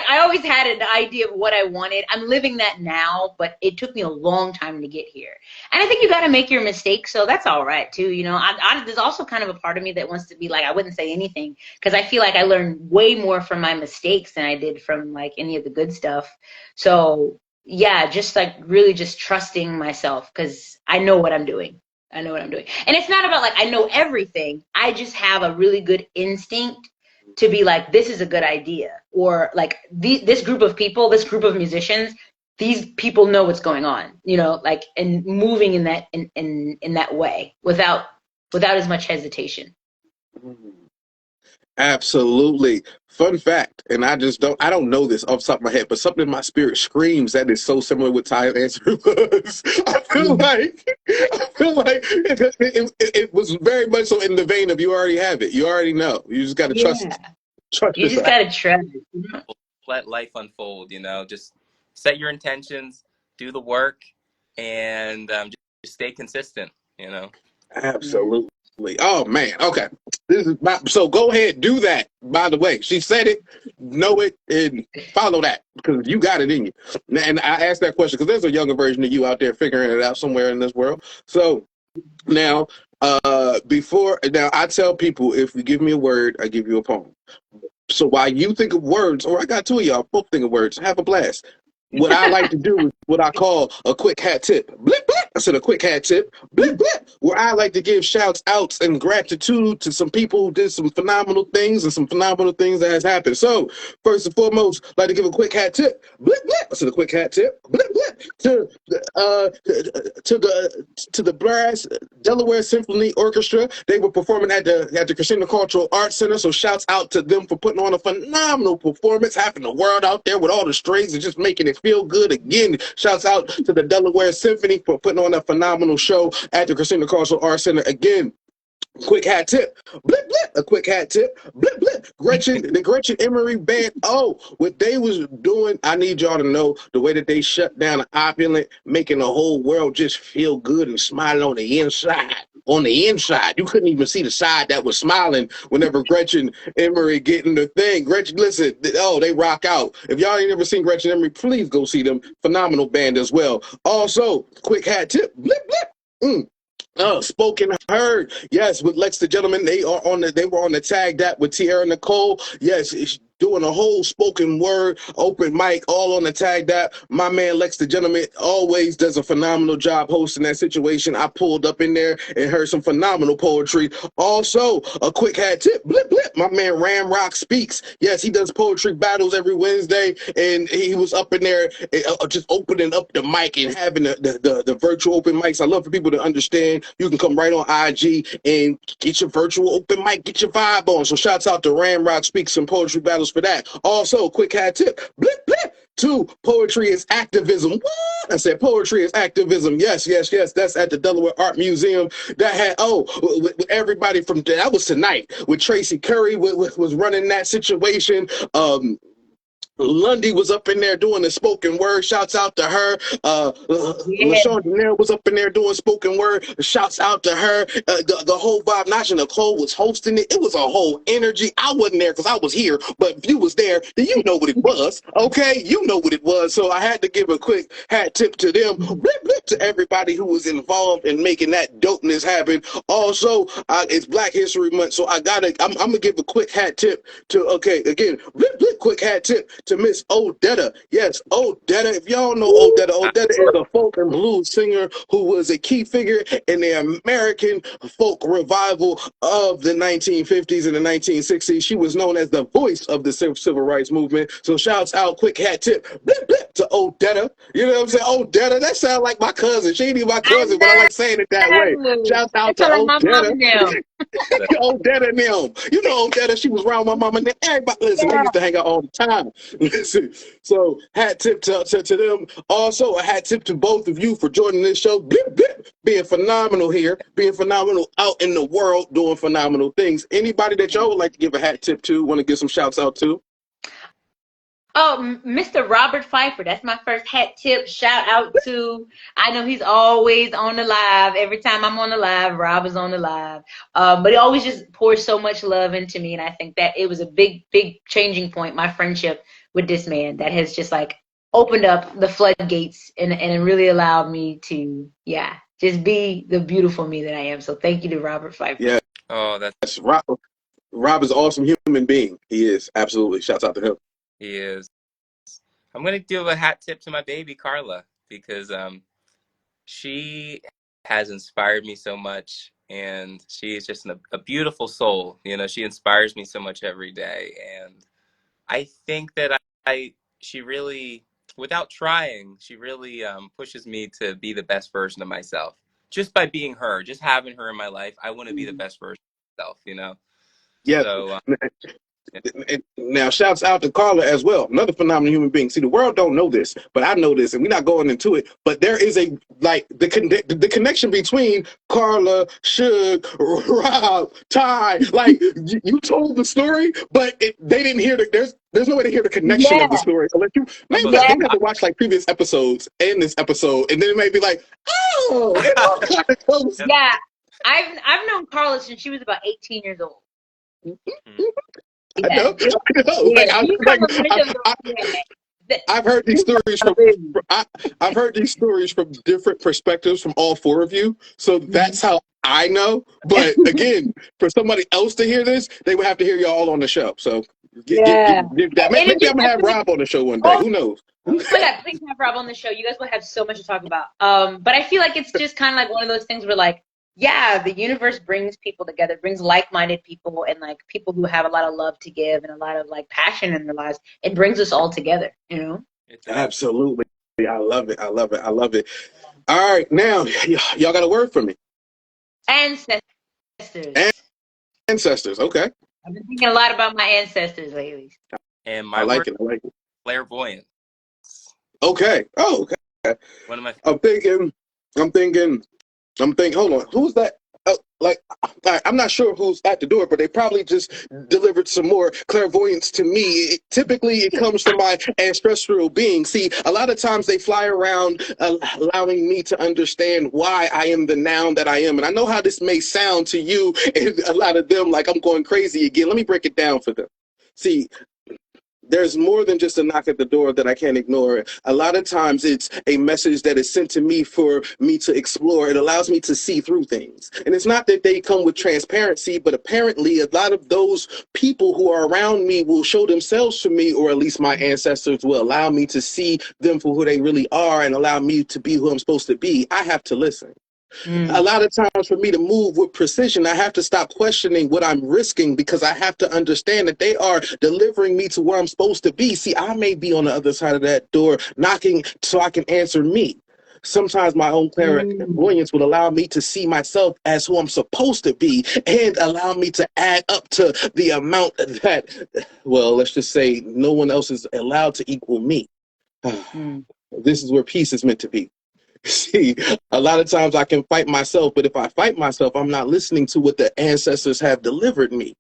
I always had an idea of what I wanted. I'm living that now, but it took me a long time to get here. And I think you got to make your mistakes, so that's all right too. You know, there's also kind of a part of me that wants to be like, I wouldn't say anything because I feel like I learned way more from my mistakes than I did from like any of the good stuff. So yeah, just like really just trusting myself because I know what I'm doing. I know what I'm doing. And it's not about like I know everything. I just have a really good instinct to be like, this is a good idea, or like this group of people, this group of musicians, these people know what's going on, you know, like, and moving in that in that way without as much hesitation. Absolutely. Fun fact, and I don't know this off the top of my head, but something in my spirit screams that is so similar with Ty's answer was. I feel like it was very much so in the vein of you already have it. You already know. You just got to trust you just got to trust it. Let life unfold, you know, just set your intentions, do the work, and just stay consistent, you know. Absolutely. Oh man. Okay. So go ahead, do that. By the way, she said it, know it, and follow that because you got it in you. And I asked that question because there's a younger version of you out there figuring it out somewhere in this world. So now, now I tell people, if you give me a word, I give you a poem. So while you think of words, or I got two of y'all both think of words, have a blast. What I like to do is what I call a quick hat tip. Blip, blip. I said a quick hat tip. Blip, blip. Where I like to give shouts outs and gratitude to some people who did some phenomenal things and some phenomenal things that has happened. So first and foremost, I'd like to give a quick hat tip. Blip, blip. I said a quick hat tip. Blip, blip. To the Brass Delaware Symphony Orchestra. They were performing at the Christina Cultural Arts Center. So shouts out to them for putting on a phenomenal performance, having the world out there with all the strings and just making it feel good. Again, shouts out to the Delaware Symphony for putting on a phenomenal show at the Christina Cultural Arts Center. Again, quick hat tip. Blip, blip. A quick hat tip. Blip, blip. The Gretchen Emery Band. Oh, what they was doing, I need y'all to know the way that they shut down an opulent, making the whole world just feel good and smiling on the inside. On the inside, you couldn't even see the side that was smiling whenever Gretchen Emery getting the thing. Gretchen, listen, they rock out. If y'all ain't ever seen Gretchen Emery, please go see them. Phenomenal band as well. Also, quick hat tip. Blip, blip. Spoken Heard, yes, with Lex the Gentleman. They were on the tag that with Tierra Nicole. Yes, doing a whole spoken word, open mic, all on the tag that. My man Lex the Gentleman always does a phenomenal job hosting that situation. I pulled up in there and heard some phenomenal poetry. Also, a quick hat tip, blip blip. My man Ramrock Speaks. Yes, he does poetry battles every Wednesday, and he was up in there just opening up the mic and having the virtual open mics. I love for people to understand you can come right on IG and get your virtual open mic, get your vibe on. So shouts out to Ramrock Speaks and poetry battles for that. Also, quick hat tip, blip blip. 2, poetry is activism. What? I said poetry is activism. Yes, yes, yes. That's at the Delaware Art Museum. That had, with everybody from, that was tonight, with Tracy Curry was running that situation. Lundy was up in there doing the spoken word. Shouts out to her. LaShawn Janelle was up in there doing spoken word. Shouts out to her. The whole vibe. Nasha Nicole was hosting it. It was a whole energy. I wasn't there because I was here, but if you was there, then you know what it was. Okay, you know what it was. So I had to give a quick hat tip to them. Blip, blip to everybody who was involved in making that dopeness happen. Also, it's Black History Month, so I'm gonna give a quick hat tip to. Okay, again, blip, blip, quick hat tip to Miss Odetta. Yes, Odetta. If y'all know Odetta, Odetta is a folk and blues singer who was a key figure in the American folk revival of the 1950s and the 1960s. She was known as the voice of the civil rights movement. So shouts out, quick hat tip, blip, blip, to Odetta. You know what I'm saying? Odetta, that sounds like my cousin. She ain't even my cousin, but I like saying it that way. Shouts out to Odetta. Odetta and them. You know Odetta, she was around my mama and everybody. Listen, they used to hang out all the time. Listen, so hat tip to them. Also, a hat tip to both of you for joining this show. Blip, blip, being phenomenal here, being phenomenal out in the world, doing phenomenal things. Anybody that y'all would like to give a hat tip to, want to give some shouts out to? Oh, Mr. Robert Pfeiffer. That's my first hat tip. Shout out to, I know he's always on the live. Every time I'm on the live, Rob is on the live. But he always just pours so much love into me. And I think that it was a big, big changing point, my friendship with this man, that has just like opened up the floodgates and really allowed me to, just be the beautiful me that I am. So thank you to Robert Pfeiffer. Yeah. Oh, that's Rob. Rob is an awesome human being. He is. Absolutely. Shouts out to him. He is. I'm going to give a hat tip to my baby, Carla, because she has inspired me so much, and she is just a beautiful soul. You know, she inspires me so much every day, and I think that she really, without trying, she really pushes me to be the best version of myself. Just by being her, just having her in my life, I want to be the best version of myself, you know? Yeah. So, now, shouts out to Carla as well. Another phenomenal human being. See, the world don't know this, but I know this, and we're not going into it. But there is the connection between Carla, Sug, Rob, Ty. Like you told the story, but they didn't hear there's no way to hear the connection of the story. So maybe have to watch like previous episodes and this episode, and then it may be like, oh, it all kind of close. Yeah, I've known Carla since she was about 18 years old. I know. I've heard these stories I've heard these stories from different perspectives from all four of you. So that's how I know. But again, for somebody else to hear this, they would have to hear y'all on the show. So give that. Maybe I'm gonna have Rob on the show one day. Who knows? Oh my God, please have Rob on the show. You guys will have so much to talk about. But I feel like it's just kind of like one of those things where like, yeah, the universe brings people together, brings like-minded people and like people who have a lot of love to give and a lot of like passion in their lives. It brings us all together, you know? Absolutely. I love it. I love it. I love it. All right, now y'all got a word for me. Ancestors. Ancestors. Okay. I've been thinking a lot about my ancestors lately. And I like it. Clairvoyance. Okay. Oh, okay. One of my. I'm thinking. Hold on. Who's that? I'm not sure who's at the door, but they probably just delivered some more clairvoyance to me. Typically, it comes from my ancestral being. See, a lot of times they fly around allowing me to understand why I am the noun that I am. And I know how this may sound to you and a lot of them like I'm going crazy again. Let me break it down for them. See, there's more than just a knock at the door that I can't ignore. A lot of times it's a message that is sent to me for me to explore. It allows me to see through things. And it's not that they come with transparency, but apparently a lot of those people who are around me will show themselves to me, or at least my ancestors will allow me to see them for who they really are and allow me to be who I'm supposed to be. I have to listen. A lot of times for me to move with precision, I have to stop questioning what I'm risking, because I have to understand that they are delivering me to where I'm supposed to be. See, I may be on the other side of that door knocking so I can answer me. Sometimes my own clairvoyance will allow me to see myself as who I'm supposed to be and allow me to add up to the amount that, well, let's just say no one else is allowed to equal me. This is where peace is meant to be. See, a lot of times I can fight myself, but if I fight myself, I'm not listening to what the ancestors have delivered me.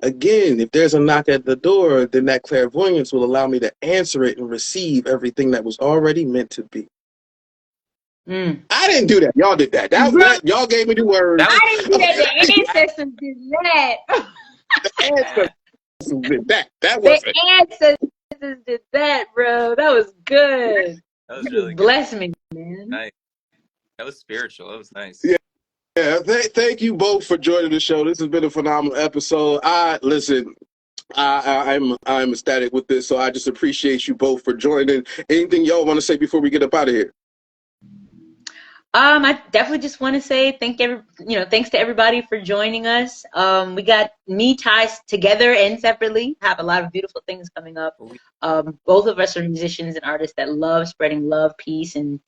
Again, if there's a knock at the door, then that clairvoyance will allow me to answer it and receive everything that was already meant to be. I didn't do that. Y'all did that. Y'all gave me the words. I didn't do that. The ancestors did that. The ancestors did that. That was the ancestors did that, bro. That was good. That was really good. Bless me, man. Nice. That was spiritual. That was nice. Yeah. Thank you both for joining the show. This has been a phenomenal episode. I'm ecstatic with this, so I just appreciate you both for joining. Anything y'all want to say before we get up out of here? I definitely just want to say thanks to everybody for joining us. We got me, Ty, together and separately have a lot of beautiful things coming up. Both of us are musicians and artists that love spreading love, peace, and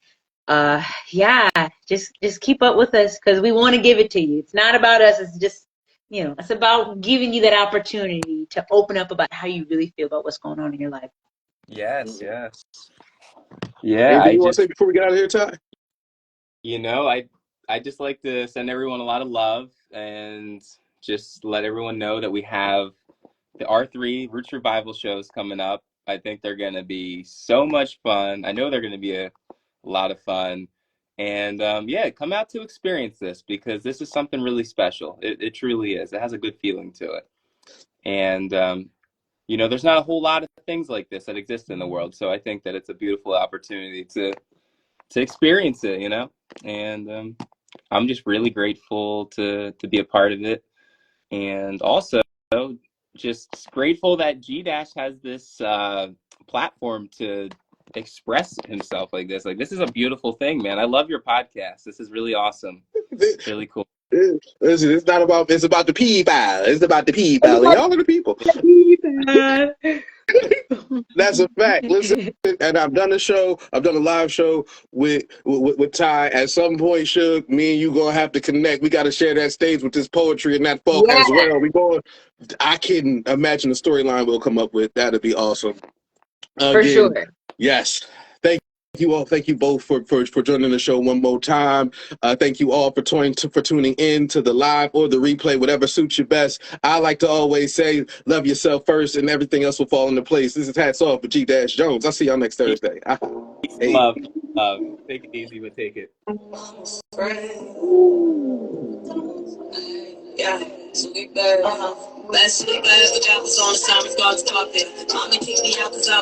just keep up with us, because we want to give it to you. It's not about us. It's just, it's about giving you that opportunity to open up about how you really feel about what's going on in your life. Yes. Yeah. Anything you want to say before we get out of here, Ty? I just like to send everyone a lot of love and just let everyone know that we have the R3 Roots Revival shows coming up. I think they're going to be so much fun. I know they're going to be a lot of fun. And come out to experience this, because this is something really special. It truly is. It has a good feeling to it. And, there's not a whole lot of things like this that exist in the world. So I think that it's a beautiful opportunity to experience it, and I'm just really grateful to be a part of it, and also just grateful that G-Dash has this platform to express himself like this. Like, this is a beautiful thing, man. I love your podcast. This is really awesome. Really cool. Listen, it's about the people. It's about the people. Y'all are the people. That's a fact. Listen, and I've done a live show with Ty. At some point, Sug, me and you gonna have to connect. We got to share that stage with this poetry and that folk as well. I can imagine the storyline we'll come up with. That'd be awesome. For sure. Yes. Thank you all. Thank you both for joining the show one more time. Thank you all for tuning in to the live or the replay, whatever suits you best. I like to always say, love yourself first, and everything else will fall into place. This is Hats Off with G-Jones. I'll see y'all next Thursday. Hey. Love. Take it easy, but take it. Yeah, so we bad. Last week, what y'all was on the summer, God's talking. Mommy, take me out the